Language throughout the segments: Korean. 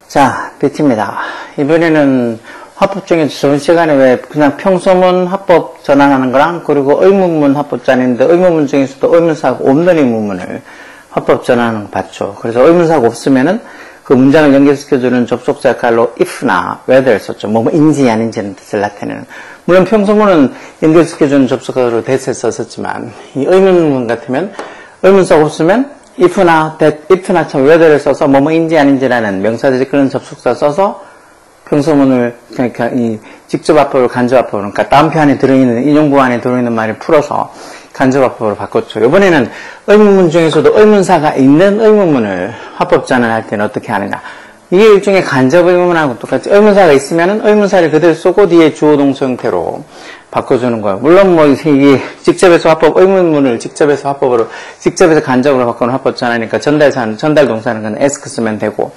자, BT입니다. 이번에는 화법 중에서 저번 시간에 왜 그냥 평소문 화법 전환하는 거랑 그리고 의문문 화법 전환인데 의문문 중에서도 의문사가 없는 의문문을 화법 전환하는 거 봤죠. 그래서 의문사가 없으면은 그 문장을 연결시켜주는 접속사 역할로 if나 whether를 썼죠. 뭐인지 아닌지는 뜻을 나타내는. 물론 평소문은 연결시켜주는 접속사로 that을 썼었지만 이 의문문 같으면 의문사가 없으면 if나 that, if나처럼 whether를 써서 뭐뭐인지 아닌지라는 명사들이 그런 접속사 써서 평소문을 그러니까 이 직접합법으로 간접합법으로 그러니까 다음표 안에 들어있는 인용부 안에 들어있는 말을 풀어서 간접합법으로 바꿨죠. 이번에는 의문문 중에서도 의문사가 있는 의문문을 화법 전환할 때는 어떻게 하느냐. 이게 일종의 간접 의문문하고 똑같이 의문사가 있으면은 의문사를 그대로 쓰고 뒤에 주어 동사 형태로 바꿔주는 거예요. 물론 뭐 이게 직접해서 화법 의문문을 직접해서 화법으로 직접해서 간접으로 바꾸는 화법 전환이니까 전달 동사는 그냥 ask 쓰면 되고.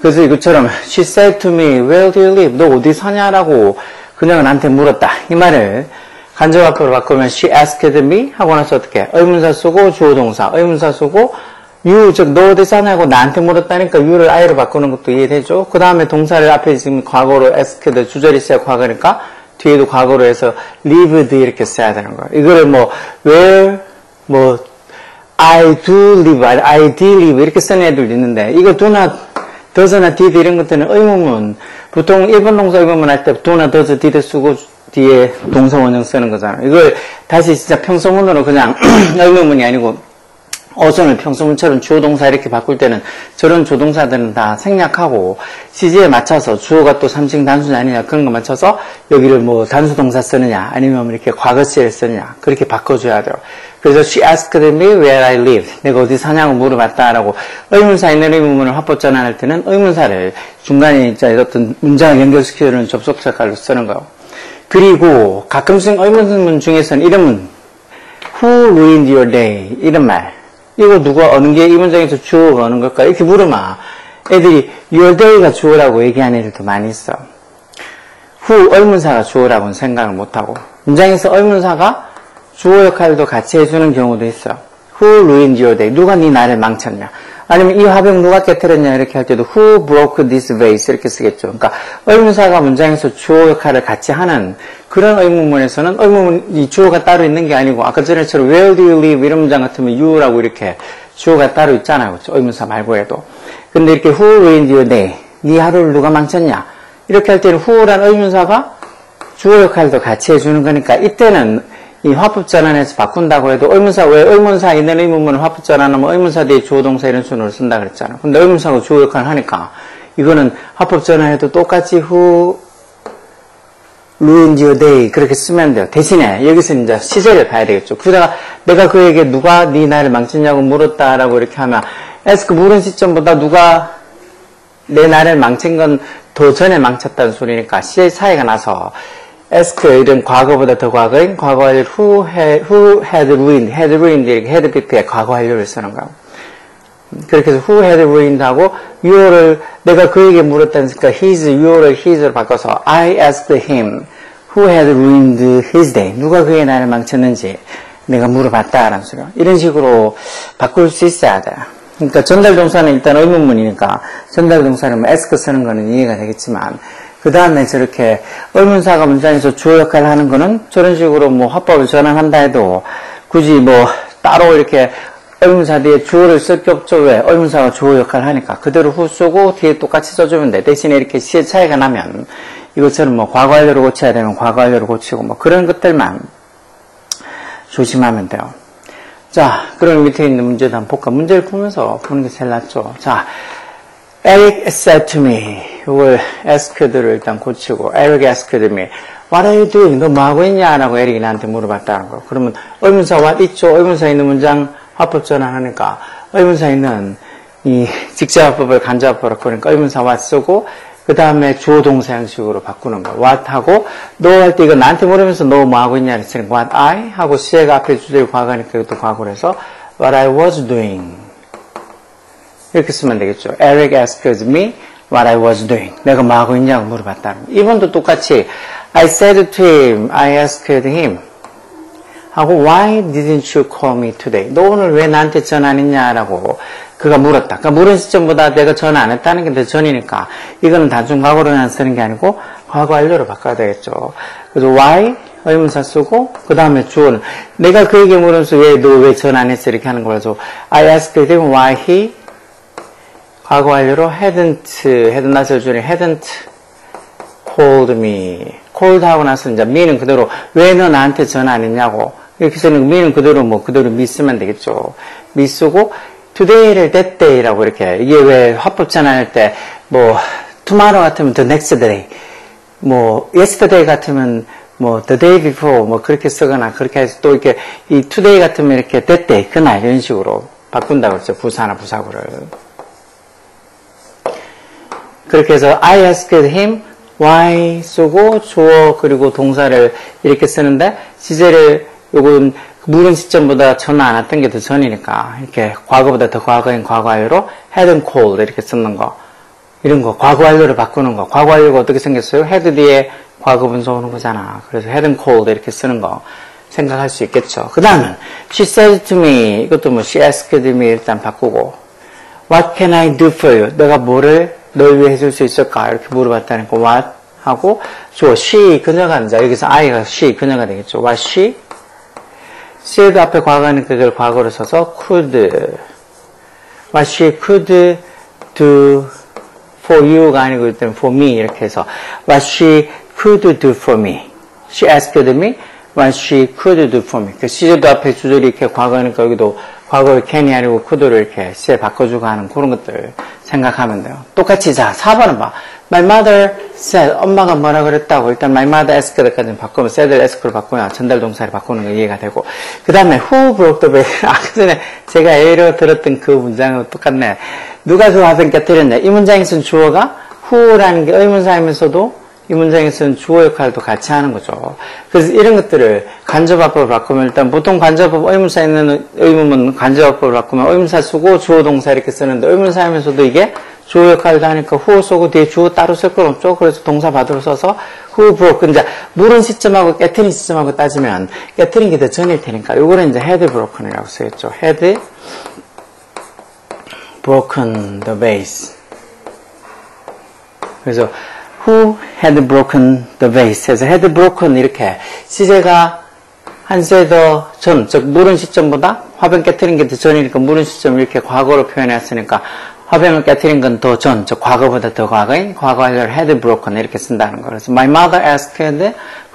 그래서 이것처럼 she said to me, where do you live? 너 어디 사냐라고 그냥 나한테 물었다. 이 말을 간접 화법으로 바꾸면 she asked me 하고 나서 어떻게 의문사 쓰고 주어 동사 의문사 쓰고 you 즉 너 어디 사냐고 나한테 물었다니까 you를 I로 바꾸는 것도 이해되죠. 그 다음에 동사를 앞에 지금 과거로 asked 주절이 써야 과거니까 뒤에도 과거로 해서 lived 이렇게 써야 되는 거예요. 이거를 뭐 where 뭐 I do live, I did live 이렇게 쓰는 애들도 있는데 이거 do not, does나 did 이런 것들은 의문문 보통 일본 동사 의문문 할 때 do나 does, did 쓰고 뒤에 동사 원형 쓰는 거잖아요. 이걸 다시 진짜 평소문으로 그냥 의문문이 아니고 어선을 평소문처럼 주어 동사 이렇게 바꿀 때는 저런 조동사들은 다 생략하고 시제에 맞춰서 주어가 또 삼층 단수냐 아니냐 그런 거 맞춰서 여기를 뭐 단수 동사 쓰느냐 아니면 이렇게 과거 시제를 쓰느냐 그렇게 바꿔줘야 돼요. 그래서 she asked me where I live. 내가 어디 사냐고 물어봤다라고 의문사 있는 의문문을 화법 전환할 때는 의문사를 중간에 이제 어떤 문장을 연결시켜주는 접속사 역할로 쓰는 거예요. 그리고 가끔씩 의문문 중에서는 이런 Who ruined your day? 이런 말 이거 누가 어느 게 이 문장에서 주어가 어느 걸까? 이렇게 물으면 애들이 your day가 주어라고 얘기하는 애들도 많이 있어. who 의문사가 주어라고는 생각을 못하고 문장에서 의문사가 주어 역할도 같이 해주는 경우도 있어요. Who ruined your day? 누가 네 날을 망쳤냐? 아니면 이 화병 누가 깨뜨렸냐? 이렇게 할 때도 Who broke this vase? 이렇게 쓰겠죠. 그러니까 의문사가 문장에서 주어 역할을 같이 하는 그런 의문문에서는 의문이 주어가 따로 있는 게 아니고 아까 전에처럼 Where do you live? 이런 문장 같으면 you라고 이렇게 주어가 따로 있잖아요. 그렇죠? 의문사 말고 해도. 근데 이렇게 Who ruined your day? 네 하루를 누가 망쳤냐? 이렇게 할 때는 who라는 의문사가 주어 역할도 같이 해주는 거니까 이때는 이 화법 전환에서 바꾼다고 해도 의문사 왜 의문사 있는 의문문을 화법 전환하면 의문사 뒤에 주어 동사 이런 순으로 쓴다 그랬잖아요. 근데 의문사가 주어 역할을 하니까 이거는 화법 전환해도 똑같이 who ruined your day 그렇게 쓰면 돼요. 대신에 여기서 이제 시제를 봐야 되겠죠. 그러다가 내가 그에게 누가 네 날을 망쳤냐고 물었다라고 이렇게 하면 ask 물은 시점보다 누가 내 날을 망친 건 더 전에 망쳤다는 소리니까 시제 차이가 나서 ask 이런 과거보다 더 과거인 과거 완료 who had ruined 이렇게 had pp의 과거 완료를 쓰는 거예요. 그렇게 해서 who had ruined 하고 you를 내가 그에게 물었다니까 you를 his로 바꿔서 I asked him who had ruined his day 누가 그의 날을 망쳤는지 내가 물어봤다라는 소리야. 이런 식으로 바꿀 수 있어야 돼요. 그러니까 전달 동사는 일단 의문문이니까 전달 동사는 뭐 ask 쓰는 거는 이해가 되겠지만 그 다음에 저렇게 의문사가 문장에서 주어 역할을 하는 거는 저런 식으로 뭐 화법을 전환한다 해도 굳이 뭐 따로 이렇게 의문사 뒤에 주어를 쓸 게 없죠. 왜? 의문사가 주어 역할을 하니까 그대로 who 쓰고 뒤에 똑같이 써주면 돼. 대신에 이렇게 시의 차이가 나면 이것처럼 뭐 과거 완료로 고쳐야 되면 과거 완료로 고치고 뭐 그런 것들만 조심하면 돼요. 자, 그럼 밑에 있는 문제도 한번 볼까? 문제를 풀면서 보는 게 제일 낫죠. 자, Eric said to me, 이걸 asked를 일단 고치고, Eric asked me, what are you doing? 너 뭐하고 있냐? 라고 에릭이 나한테 물어봤다는 거. 그러면 의문사 what 있죠? 의문사 있는 문장 화법 전환하니까, 의문사 있는 이 직접화법을 간접화법으로 바꾸니까 의문사 what 쓰고, 그 다음에 주어 동사 형식으로 바꾸는 거. what 하고, 너 할 때 이거 나한테 물으면서 너 뭐하고 있냐? 그랬으니까 what I 하고 시제가 앞에 주제를 과거니까 이것도 과거로 해서 what I was doing. 이렇게 쓰면 되겠죠. Eric asked me what I was doing. 내가 뭐 하고 있냐고 물어봤다는 거. 이번도 똑같이 I said to him, I asked him 하고 Why didn't you call me today? 너 오늘 왜 나한테 전화 안 했냐라고 그가 물었다. 그러니까 물은 시점보다 내가 전화 안 했다는 게 더 전이니까 이거는 단순 과거로만 쓰는 게 아니고 과거 완료로 바꿔야 되겠죠. 그래서 why 의문사 쓰고 그 다음에 주어는 내가 그에게 물으면서 왜 너 왜 전화 안 했어 이렇게 하는 거라서 I asked him why he 과거 완료로 hadn't 낫을 줄인 hadn't called me called 하고 나서 이제 me는 그대로 왜 너 나한테 전화 안 했냐고 이렇게 쓰는 me는 그대로 그대로 me 쓰면 되겠죠. me 쓰고 today를 that day라고 이렇게 이게 왜 화법 전환할 때 tomorrow 같으면 the next day yesterday 같으면 the day before 그렇게 쓰거나 그렇게 해서 또 이렇게 이 today 같으면 이렇게 that day 그날 이런 식으로 바꾼다고 그랬죠. 부사나 부사구를. 그렇게 해서 I asked him why 쓰고 주어 그리고 동사를 이렇게 쓰는데 시제를 요건 물은 시점보다 전화 안 왔던 게 더 전이니까 이렇게 과거보다 더 과거인 과거 완료로 hadn't called 이렇게 쓰는 거 이런 거 과거 완료를 바꾸는 거 과거 완료가 어떻게 생겼어요? had 뒤에 과거 분사 오는 거잖아. 그래서 hadn't called 이렇게 쓰는 거 생각할 수 있겠죠. 그 다음은 she said to me 이것도 she asked me 일단 바꾸고 what can I do for you? 내가 뭐를 널 위해 해줄 수 있을까? 이렇게 물어봤다니까 what 하고 주어 she 그녀가 이제 여기서 I가 she 그녀가 되겠죠. what she said 앞에 과거는 그걸 과거로 써서 could what she could do for you가 아니고 일단 for me 이렇게 해서 what she could do for me she asked me what she could do for me 그 시제도 앞에 주절이 이렇게 과거니까 여기도 과거의 can이 아니고 could를 이렇게 시제 바꿔주고 하는 그런 것들 생각하면 돼요. 똑같이 자 4번은 봐 my mother said 엄마가 뭐라 그랬다고 일단 my mother asked까지는 바꾸면 said를 ask로 바꾸면 전달 동사를 바꾸는 거 이해가 되고 그 다음에 who broke the vase 아까 전에 제가 A로 들었던 그 문장하고 똑같네. 누가 그 화병 깨뜨렸냐 이 문장에서는 주어가 who라는 게 의문사이면서도 이 문장에서는 주어 역할도 같이 하는 거죠. 그래서 이런 것들을 간접화법을 바꾸면 일단 보통 간접화법 의문사 있는 의문은 간접화법을 바꾸면 의문사 쓰고 주어 동사 이렇게 쓰는데 의문사이면서도 이게 주어 역할도 하니까 who 쓰고 뒤에 주어 따로 쓸 건 없죠. 그래서 동사 받으로 써서 who broke 이제 물은 시점하고 깨트린 시점하고 따지면 깨트린 게 더 전일 테니까 요거는 이제 had broken이라고 쓰겠죠. had broken the vase. 그래서 who had broken the vase 해서 had broken 이렇게 시제가 한 세 더 전, 즉 물은 시점보다 화병 깨트린 게 더 전이니까 물은 시점 이렇게 과거로 표현했으니까 화병을 깨트린 건 더 전, 즉 과거보다 더 과거인 과거 완료를 had broken 이렇게 쓴다는 거. 그래서 my mother asked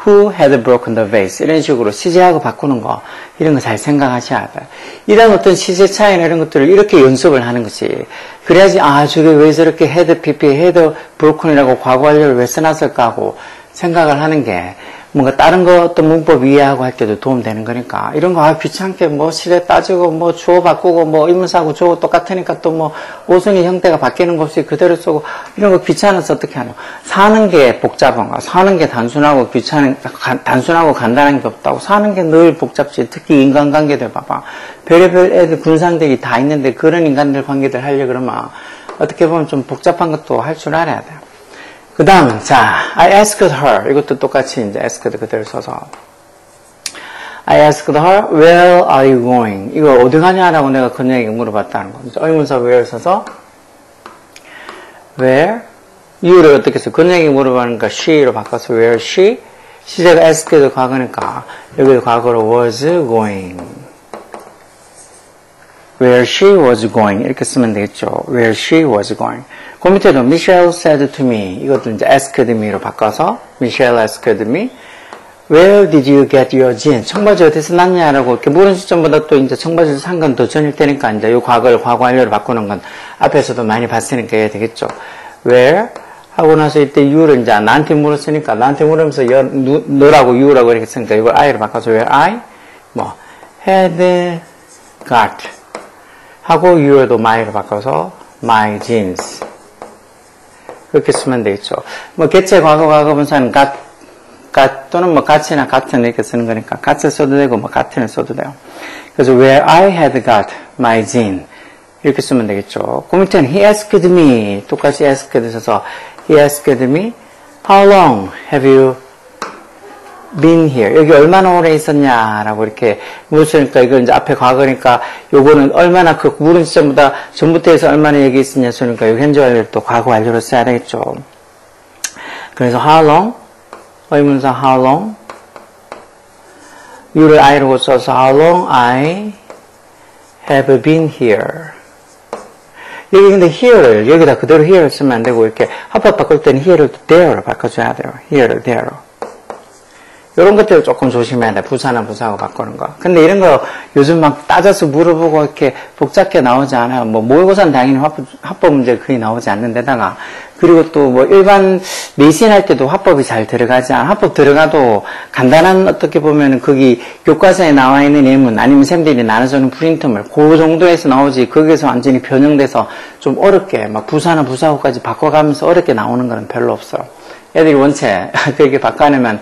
who had broken the vase 이런 식으로 시제하고 바꾸는 거 이런 거 잘 생각하셔야 돼요. 이런 어떤 시제 차이나 이런 것들을 이렇게 연습을 하는 거지. 그래야지 저게 왜 저렇게 had pp had broken이라고 과거 완료를 왜 써놨을까 하고 생각을 하는 게 뭔가 다른 거 어떤 문법 이해하고 할 때도 도움되는 거니까 이런 거 귀찮게 시제 따지고 주어 바꾸고 의문사하고 주어 똑같으니까 또 오순위 형태가 바뀌는 거 없이 그대로 쓰고 이런 거 귀찮아서 어떻게 하노. 사는 게 복잡한 거 사는 게 단순하고 단순하고 간단한 게 없다고. 사는 게 늘 복잡지. 특히 인간관계들 봐봐. 별의별 애들 군상들이 다 있는데 그런 인간들 관계들 하려고 그러면 어떻게 보면 좀 복잡한 것도 할 줄 알아야 돼요. 그 다음은, I asked her. 이것도 똑같이 이제 asked 그대로 써서. I asked her, where are you going? 이거 어디 가냐라고 내가 그녀에게 물어봤다는 거죠. 의문사 where 써서, where? you를 어떻게 써? 그녀에게 물어봤으니까 she로 바꿔서 where she? 시제가 asked도 과거니까, 여기도 과거로 was going. where she was going. 이렇게 쓰면 되겠죠. where she was going. 그 밑에도 Michelle said to me 이것도 이제 asked me로 바꿔서 Michelle asked me where did you get your jeans? 청바지 어디서 났냐라고 이렇게 물은 시점보다 또 이제 청바지를 산 건 더 전일 테니까 이제 이 과거를 과거 완료로 바꾸는 건 앞에서도 많이 봤으니까 해야 되겠죠. where 하고 나서 이때 you를 이제 나한테 물었으니까 나한테 물으면서 너라고 you라고 이렇게 쓰니까 이걸 I로 바꿔서 where I had got 하고 you도 my로 바꿔서 my jeans 그렇게 쓰면 되겠죠. 개체 과거 분사는 got 또는 got이나 같은 이렇게 쓰는 거니까 got을 써도 되고 같은을 써도 돼요. 그래서 where I had got my jeans 이렇게 쓰면 되겠죠. 그 밑에는 he asked me 똑같이 asked 써서 he asked me how long have you been here. 여기 얼마나 오래 있었냐라고 이렇게 물으니까 이거 이제 앞에 과거니까 요거는 얼마나 그 물은 시점보다 전부터 해서 얼마나 여기 있었냐 쓰니까 요 현재 완료를 또 과거 완료로 써야 되겠죠. 그래서 how long? 의문사 how long? you를 I로 써서 how long I have been here. 여기 근데 here를 여기다 그대로 here를 쓰면 안 되고 이렇게 합법 바꿀 때는 here를 there로 바꿔줘야 돼요. here를 there로. 이런 것들을 조금 조심해야 돼. 부사나 부사하고 바꾸는 거. 근데 이런 거 요즘 막 따져서 물어보고 이렇게 복잡하게 나오지 않아요. 뭐 모의고사는 당연히 합법 문제 거의 나오지 않는 데다가 그리고 또 뭐 일반 내신 할 때도 합법이 잘 들어가지 않아. 합법 들어가도 간단한 어떻게 보면은 거기 교과서에 나와 있는 예문 아니면 쌤들이 나눠주는 프린트물 그 정도에서 나오지 거기에서 완전히 변형돼서 좀 어렵게 막 부사나 부사하고까지 바꿔가면서 어렵게 나오는 거는 별로 없어요. 애들이 원체 그렇게 바꿔내면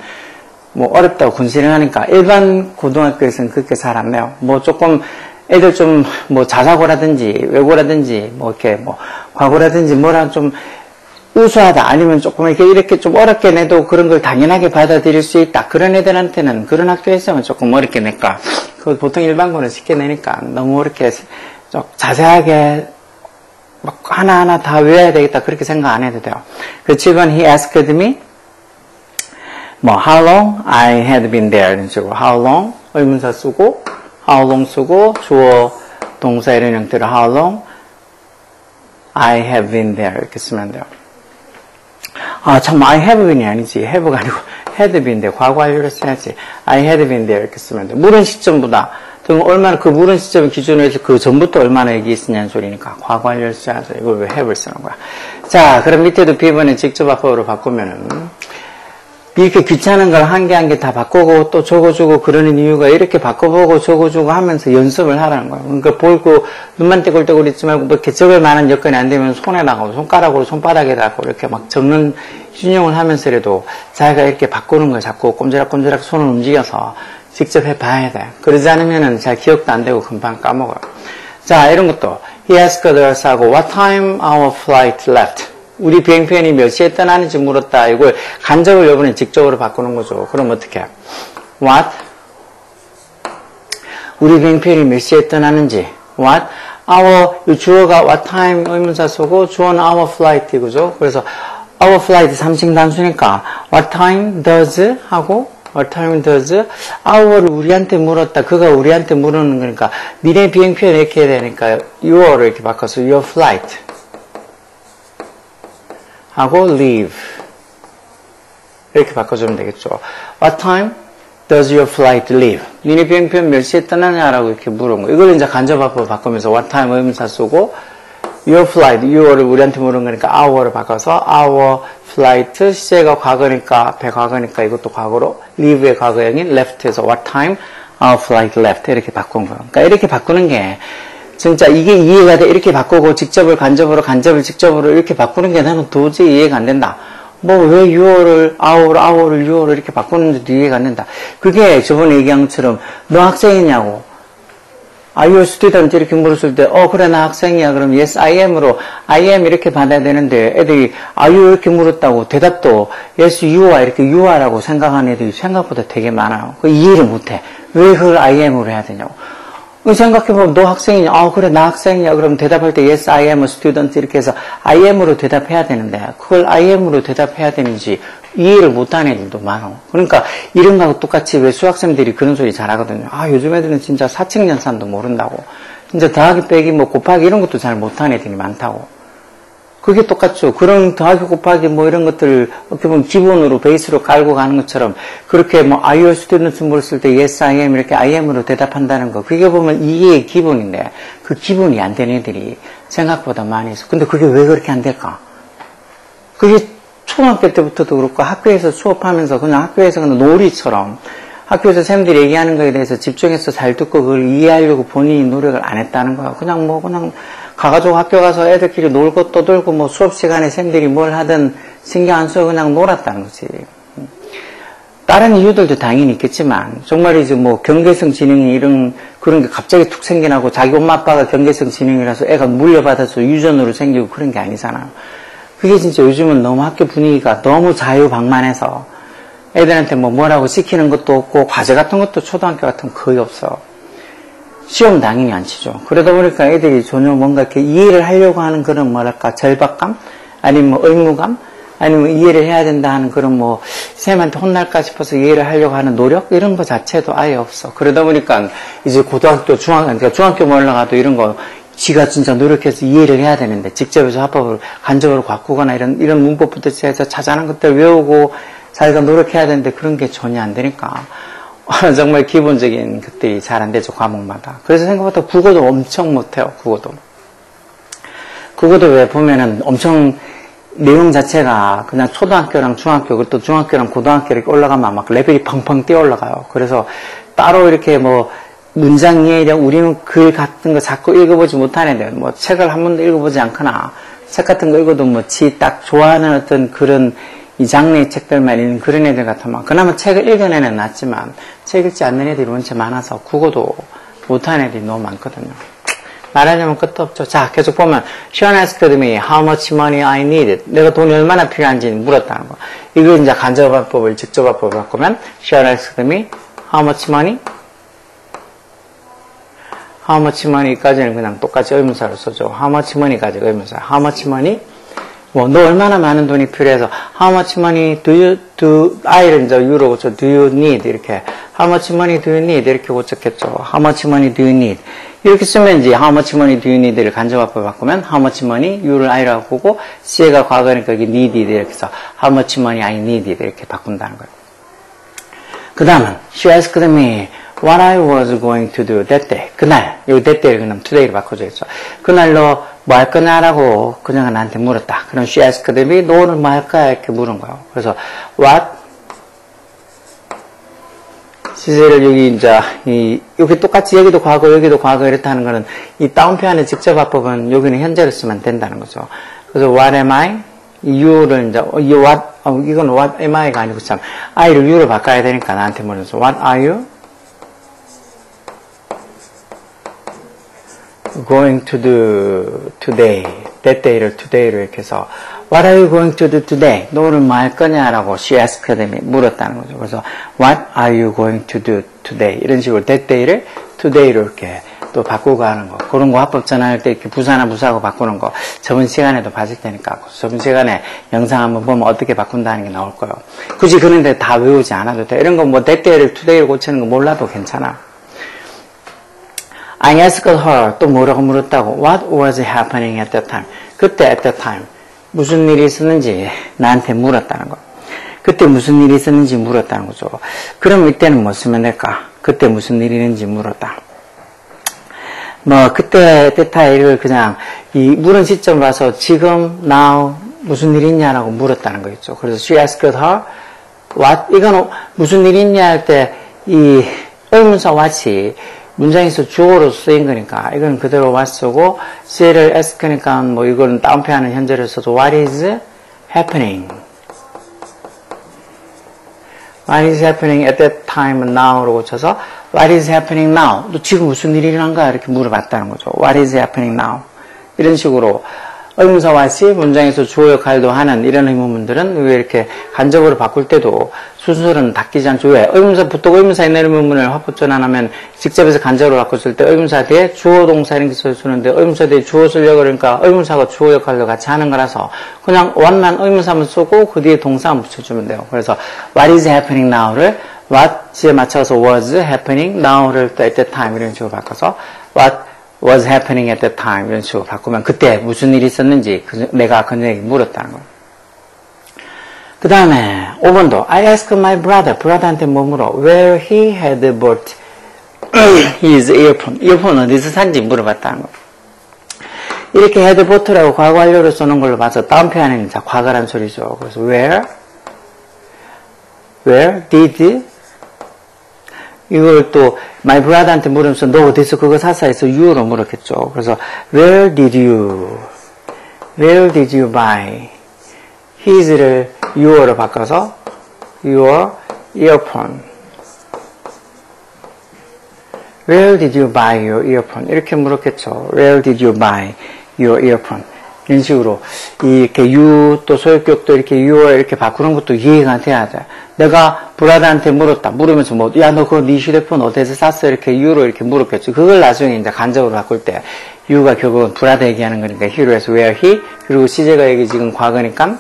뭐 어렵다고 군시령하니까 일반 고등학교에서는 그렇게 잘 안 내요. 뭐 조금 애들 좀 뭐 자사고라든지 외고라든지 뭐 이렇게 뭐 과고라든지 뭐랑 좀 우수하다 아니면 조금 이렇게 좀 어렵게 내도 그런 걸 당연하게 받아들일 수 있다. 그런 애들한테는 그런 학교에서는 조금 어렵게 낼까. 그 보통 일반고는 쉽게 내니까 너무 어렵게 좀 자세하게 막 하나하나 다 외워야 되겠다 그렇게 생각 안 해도 돼요. 그 7번 he asked me 뭐 how long I had been there 이런 식으로 how long 의문사 쓰고 how long 쓰고 주어 동사 이런 형태로 how long I have been there 이렇게 쓰면 돼요. 아 참 I have been이 아니지 have가 아니고 had been there 과거 완료를 써야지 I had been there 이렇게 쓰면 돼요. 물은 시점보다 얼마나 그 물은 시점을 기준으로 해서 그 전부터 얼마나 여기 있었냐는 소리니까 과거 완료를 써야죠. 이걸 왜 have를 쓰는 거야. 자 그럼 밑에도 B번에 직접 합법으로 바꾸면은 이렇게 귀찮은 걸 한 개 한 개 다 바꾸고 또 적어주고 그러는 이유가 이렇게 바꿔보고 적어주고 하면서 연습을 하라는 거예요. 그러니까 보고 눈만 떼굴떼굴 있지 말고 뭐 이렇게 적을 만한 여건이 안 되면 손에다가 손가락으로 손바닥에다가 이렇게 막 적는 신용을 하면서라도 자기가 이렇게 바꾸는 걸 자꾸 꼼지락꼼지락 손을 움직여서 직접 해봐야 돼. 그러지 않으면은 잘 기억도 안 되고 금방 까먹어요. 자 이런 것도 He asked us 하고 What time our flight left? 우리 비행편이 몇 시에 떠나는지 물었다. 이걸 간접을 여부는 직접으로 바꾸는 거죠. 그럼 어떻게 해? What? 우리 비행편이 몇 시에 떠나는지. What? Our, 이 주어가 what time 의문사 쓰고 주어는 our flight 이거죠. 그래서 our flight 3식 단수니까 what time does 하고 what time does our를 우리한테 물었다. 그가 우리한테 물었는 거니까 니네 비행편 이렇게 해야 되니까 your를 이렇게 바꿔서 your flight 하고 leave 이렇게 바꿔주면 되겠죠. What time does your flight leave? 니네 비행편 몇 시에 떠나냐라고 이렇게 물은 거. 이걸 이제 간접합법을 바꾸면서 what time 의문사 쓰고 your flight, your를 우리한테 물은 거니까 our를 바꿔서 our flight 시제가 과거니까 배 과거니까 이것도 과거로 leave의 과거형인 left에서 what time our flight left 이렇게 바꾼 거예요. 그러니까 이렇게 바꾸는 게 진짜 이게 이해가 돼. 이렇게 바꾸고 직접을 간접으로 간접을 직접으로 이렇게 바꾸는 게 나는 도저히 이해가 안 된다. 뭐 왜 you를 our를 you를 이렇게 바꾸는지도 이해가 안 된다. 그게 저번에 얘기한 것처럼 너 학생이냐고 Are you a student? 이렇게 물었을 때 그래 나 학생이야. 그럼 yes I am으로 I am 이렇게 받아야 되는데 애들이 Are you 이렇게 물었다고 대답도 yes you are 이렇게 you are라고 생각하는 애들이 생각보다 되게 많아요. 그 이해를 못해. 왜 그걸 I am으로 해야 되냐고. 생각해보면 너 학생이냐? 그래 나 학생이냐? 그럼 대답할 때 yes I am a student 이렇게 해서 I am으로 대답해야 되는데 그걸 I am으로 대답해야 되는지 이해를 못하는 애들도 많아. 그러니까 이런 거하고 똑같이 왜 수학생들이 그런 소리 잘하거든요. 요즘 애들은 진짜 사칙연산도 모른다고. 진짜 더하기 빼기 뭐 곱하기 이런 것도 잘 못하는 애들이 많다고. 그게 똑같죠. 그런 더하기 곱하기 뭐 이런 것들 어떻게 보면 기본으로 베이스로 깔고 가는 것처럼 그렇게 뭐 Are you a student 물었을 때 yes I am 이렇게 I am으로 대답한다는 거 그게 보면 이해의 기본인데 그 기본이 안 되는 애들이 생각보다 많이 있어. 근데 그게 왜 그렇게 안 될까? 그게 초등학교 때부터도 그렇고 학교에서 수업하면서 그냥 학교에서 그냥 놀이처럼 학교에서 선생님들이 얘기하는 거에 대해서 집중해서 잘 듣고 그걸 이해하려고 본인이 노력을 안 했다는 거야. 그냥 가가지고 학교 가서 애들끼리 놀고 떠들고 뭐 수업 시간에 선생님들이 뭘 하든 신경 안 쓰고 그냥 놀았다는 거지. 다른 이유들도 당연히 있겠지만 정말이지 뭐 경계성 지능이 이런 그런 게 갑자기 툭 생겨나고 자기 엄마 아빠가 경계성 지능이라서 애가 물려받아서 유전으로 생기고 그런 게 아니잖아요. 그게 진짜 요즘은 너무 학교 분위기가 너무 자유방만해서 애들한테 뭐라고 시키는 것도 없고, 과제 같은 것도 초등학교 같은 거 거의 없어. 시험 당연히 안 치죠. 그러다 보니까 애들이 전혀 뭔가 이렇게 이해를 하려고 하는 그런 뭐랄까, 절박감? 아니면 의무감? 아니면 이해를 해야 된다 하는 그런 쌤한테 혼날까 싶어서 이해를 하려고 하는 노력? 이런 거 자체도 아예 없어. 그러다 보니까 이제 고등학교, 그러니까 중학교 올라가도 이런 거, 지가 진짜 노력해서 이해를 해야 되는데, 직접해서 합법을 간접으로 바꾸거나 이런 문법부터 해서 자잘한 것들 외우고, 자기가 노력해야 되는데 그런 게 전혀 안 되니까. 정말 기본적인 것들이 잘 안 되죠, 과목마다. 그래서 생각보다 국어도 엄청 못해요, 국어도. 국어도 왜 보면은 엄청 내용 자체가 그냥 초등학교랑 중학교, 그리고 또 중학교랑 고등학교 이렇게 올라가면 막 레벨이 펑펑 뛰어 올라가요. 그래서 따로 이렇게 문장 이해력, 우리는 글 같은 거 자꾸 읽어보지 못하는데, 책을 한 번도 읽어보지 않거나, 책 같은 거 읽어도 지 딱 좋아하는 어떤 그런 이 장르의 책들만 읽는 그런 애들 같으면, 그나마 책을 읽은 애는 낫지만, 책 읽지 않는 애들이 원체 많아서 국어도 못하는 애들이 너무 많거든요. 말하자면 끝도 없죠. 자, 계속 보면, Sean asked me how much money I needed. 내가 돈이 얼마나 필요한지 물었다는 거. 이거 이제 간접화법을 직접화법을 바꾸면, Sean asked me how much money? How much money까지는 그냥 똑같이 의문사로 써줘. How much money까지 의문사. How much money? 너 얼마나 많은 돈이 필요해서 How much money do I를 이제 U로 고쳐 do you need 이렇게 How much money do you need 이렇게 고쳤겠죠. How much money do you need 이렇게 쓰면 이제 How much money do you need를 간접화법을 바꾸면 How much money U를 I라고 보고 C가 과거니까 여기 needed 이렇게 해서 How much money I needed 이렇게 바꾼다는 거예요. 그 다음은 She asked me what I was going to do that day. 그날, 여기 that day를 그냥 today로 바꿔줘야죠. 그날 너 뭐 할 거냐라고 그녀가 나한테 물었다. 그럼 she asked me, 너 오늘 뭐 할 거야? 이렇게 물은 거예요. 그래서 what? 시제를 여기 이제, 여기 똑같이 여기도 과거 이렇다는 거는 이 다운표 안에 직접 화법은 여기는 현재로 쓰면 된다는 거죠. 그래서 what am I? you를 이제, 이건 what am I가 아니고 참, I를 you로 바꿔야 되니까 나한테 물어서 what are you? going to do today. that day를 today로 이렇게 해서 what are you going to do today? 너 오늘 뭐 할 거냐라고 she asked me 물었다는 거죠. 그래서 what are you going to do today? 이런 식으로 that day를 today로 이렇게 또 바꾸고 하는 거. 그런 거 합법 전환할 때 이렇게 부사나 부사하고 바꾸는 거 저번 시간에도 봤을 테니까 저번 시간에 영상 한번 보면 어떻게 바꾼다는 게 나올 거예요. 굳이 그런데 다 외우지 않아도 돼. 이런 거 that day를 today로 고치는 거 몰라도 괜찮아. I asked her 또 뭐라고 물었다고 What was happening at that time? 그때 at that time 무슨 일이 있었는지 나한테 물었다는 거. 그때 무슨 일이 있었는지 물었다는 거죠. 그럼 이때는 뭐 쓰면 될까? 그때 무슨 일이 있는지 물었다. 그때 at that time을 그냥 이 물은 시점 봐서 지금 now 무슨 일이 있냐라고 물었다는 거겠죠. 그래서 she asked her what? 이건 무슨 일이 있냐 할 때 이 의문사 what이 문장에서 주어로 쓰인 거니까 이건 그대로 what 쓰고 C를 ask니까 이거는 다운표하는 현재를 써도 what is happening? What is happening at that time now로 고쳐서 What is happening now? 너 지금 무슨 일이 일어난가? 이렇게 물어봤다는 거죠. What is happening now? 이런 식으로 의문사 what이 문장에서 주어 역할도 하는 이런 의문문들은 왜 이렇게 간접으로 바꿀 때도 순서는 바뀌지 않죠. 왜? 의문사, 보통 의문사 있는 의문문을 화법 전환하면 직접해서 간접으로 바꿨을 때 의문사 뒤에 주어 동사 이런 게 써주는데 의문사 뒤에 주어 쓰려고 그러니까 의문사가 주어 역할도 같이 하는 거라서 그냥 what만 의문사만 쓰고 그 뒤에 동사만 붙여주면 돼요. 그래서 what is happening now를 what에 맞춰서 was happening now를 또 at that time 이런 식으로 바꿔서 what was happening at that time 이런 식으로 바꾸면 그때 무슨 일이 있었는지 내가 그녀에게 물었다는 거예요. 그 다음에 5번도 I asked my brother한테 뭐 물어 where he had bought his earphone 어디서 산지 물어봤다는 거예요. 이렇게 had bought라고 과거 완료로 쓰는 걸로 봐서 다운표 안에는 자 과거란 소리죠. 그래서 where did 이걸 또 my brother한테 물으면서 너 어디서 그거 샀어 해서 you로 물었겠죠. 그래서 where did you buy his를 your로 바꿔서 your earphone where did you buy your earphone 이렇게 물었겠죠. where did you buy your earphone 이런 식으로 이렇게 you 또 소유격도 이렇게 you를 이렇게 바꾸는 것도 이해가 돼야 돼. 내가 브라더한테 물으면서 뭐, 야, 너 그거 네 휴대폰 어디서 샀어? 이렇게 you로 이렇게 물었겠죠. 그걸 나중에 이제 간접으로 바꿀 때 you가 결국은 브라더 얘기하는 거니까 he로에서 where he, 그리고 시제가 여기 지금 과거니까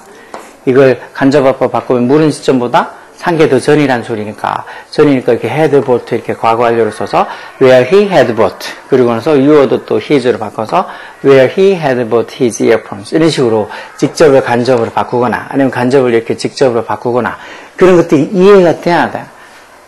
이걸 간접합법 바꾸면 물은 시점보다 상계 더 전이란 소리니까 이렇게 had bought 이렇게 과거 완료를 써서 where he had bought, 그리고 나서 you도 또 his로 바꿔서 where he had bought his earphones, 이런 식으로 직접을 간접으로 바꾸거나 아니면 간접을 이렇게 직접으로 바꾸거나 그런 것들이 이해가 돼야 돼.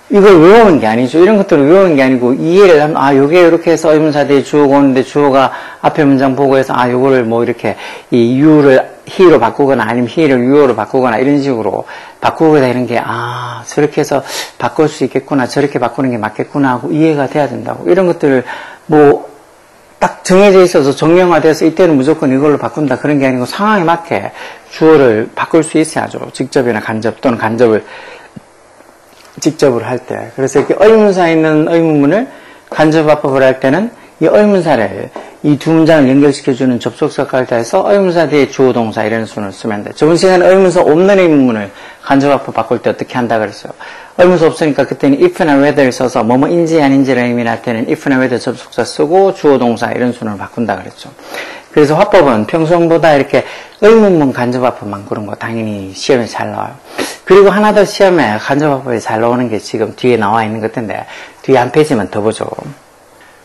이걸 외우는 게 아니죠. 이런 것들을 외우는 게 아니고 이해를 하면 요게 이렇게 해서 의문사 뒤에 주어가 오는데 주어가 앞에 문장 보고 해서 요거를 뭐 이렇게 이 you를 he로 바꾸거나 아니면 he를 you로 바꾸거나 이런 식으로 바꾸게 되는 게 저렇게 해서 바꿀 수 있겠구나, 저렇게 바꾸는 게 맞겠구나 하고 이해가 돼야 된다고. 이런 것들을 뭐 딱 정해져 있어서 정형화돼서 이때는 무조건 이걸로 바꾼다 그런 게 아니고 상황에 맞게 주어를 바꿀 수 있어야죠. 직접이나 간접 또는 간접을 직접으로 할 때. 그래서 이렇게 의문사 있는 의문문을 간접합법을 할 때는 이 의문사를 이 두 문장을 연결시켜주는 접속사 깔다해서 의문사 뒤에 주어 동사 이런 순을 쓰면 돼. 저번 시간에 의문사 없는 의문문을 간접합법 바꿀 때 어떻게 한다 그랬어요. 의문사 없으니까 그때는 if나 whether를 써서 뭐뭐인지 아닌지를 의미할 때는 if나 whether 접속사 쓰고 주어 동사 이런 순을 바꾼다 그랬죠. 그래서 화법은 평소보다 이렇게 의문문 간접합법만 그런 거 당연히 시험에 잘 나와요. 그리고 하나 더 시험에 간접합법이 잘 나오는 게 지금 뒤에 나와 있는 것 같은데 뒤에 한 페이지만 더 보죠.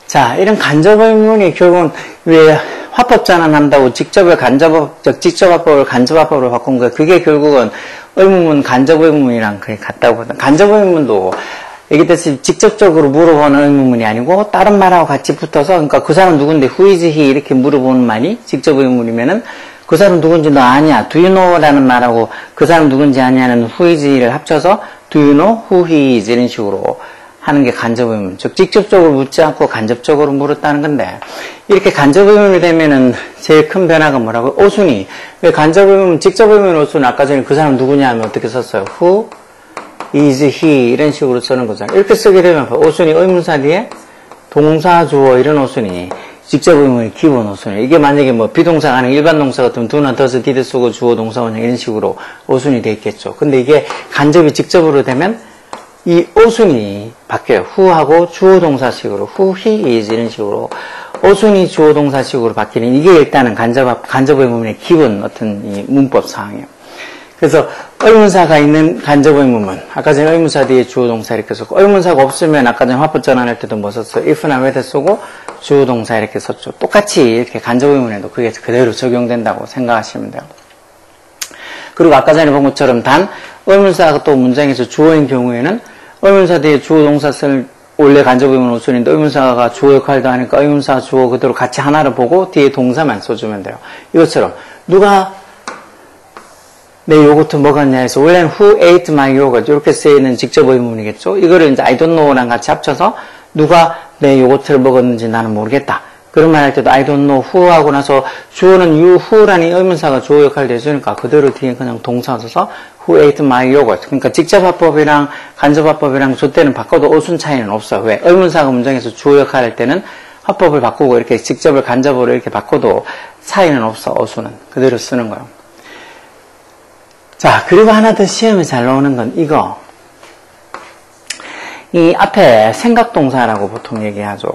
자, 이런 간접의문이 결국은 왜 화법 전환한다고 직접합법을 간접합법으로 바꾼 거야. 그게 결국은 의문문 간접의문이랑 그게 같다고 하거든. 간접의문도 얘기했듯이 직접적으로 물어보는 의문문이 아니고 다른 말하고 같이 붙어서, 그러니까 그 사람 누군데 who is he 이렇게 물어보는 말이 직접 의문이면은 그 사람 누군지 너 아냐, do you know 라는 말하고 그 사람 누군지 아냐는 who is he를 합쳐서 do you know who he is 이런 식으로 하는 게 간접의문. 즉 직접적으로 묻지 않고 간접적으로 물었다는 건데, 이렇게 간접의문이 되면은 제일 큰 변화가 뭐라고? 오순이. 왜 간접의문, 직접의문 오순 아까 전에 그 사람 누구냐 하면 어떻게 썼어요? who is he 이런 식으로 쓰는 거잖아요. 이렇게 쓰게 되면 오순이 의문사 뒤에 동사 주어 이런 오순이 직접의문의 기본 오순이. 이게 만약에 뭐 비동사가 아닌 일반 동사 같으면 do나 does, did 쓰고 주어 동사 원형 이런 식으로 오순이 돼 있겠죠. 근데 이게 간접이 직접으로 되면 이 오순이 바뀌어요. who하고 주어 동사식으로 who, he is 이런 식으로 오순이 주어 동사식으로 바뀌는 이게 일단은 간접의문의 기본 어떤 이 문법 사항이에요. 그래서 의문사가 있는 간접의문문, 아까 전에 의문사 뒤에 주어 동사 이렇게 썼고, 의문사가 없으면 아까 전에 화법 전환할 때도 뭐 썼어요? if나 whether 쓰고 주어 동사 이렇게 썼죠. 똑같이 이렇게 간접의문에도 그게 그대로 적용된다고 생각하시면 돼요. 그리고 아까 전에 본 것처럼 단 의문사가 또 문장에서 주어인 경우에는 의문사 뒤에 주어 동사 쓸 원래 간접의문 오순인데 의문사가 주어 역할도 하니까 의문사 주어 그대로 같이 하나를 보고 뒤에 동사만 써주면 돼요. 이것처럼 누가 내 요거트 먹었냐 해서 원래는 who ate my yogurt 이렇게 쓰여있는 직접 의문이겠죠. 이거를 이제 I don't know랑 같이 합쳐서 누가 내 요거트를 먹었는지 나는 모르겠다. 그런 말 할 때도 I don't know who 하고 나서 주어는 you who라는 의문사가 주어 역할을 해주니까 그대로 뒤에 그냥 동사 써서 who ate my yogurt. 그러니까 직접합법이랑 간접합법이랑 저 때는 바꿔도 오순 차이는 없어. 왜? 의문사가 문장에서 주어 역할을 할 때는 합법을 바꾸고 이렇게 직접을 간접으로 이렇게 바꿔도 차이는 없어. 오순은 그대로 쓰는 거예요. 자, 그리고 하나 더 시험에 잘 나오는 건 이거. 이 앞에 생각동사라고 보통 얘기하죠.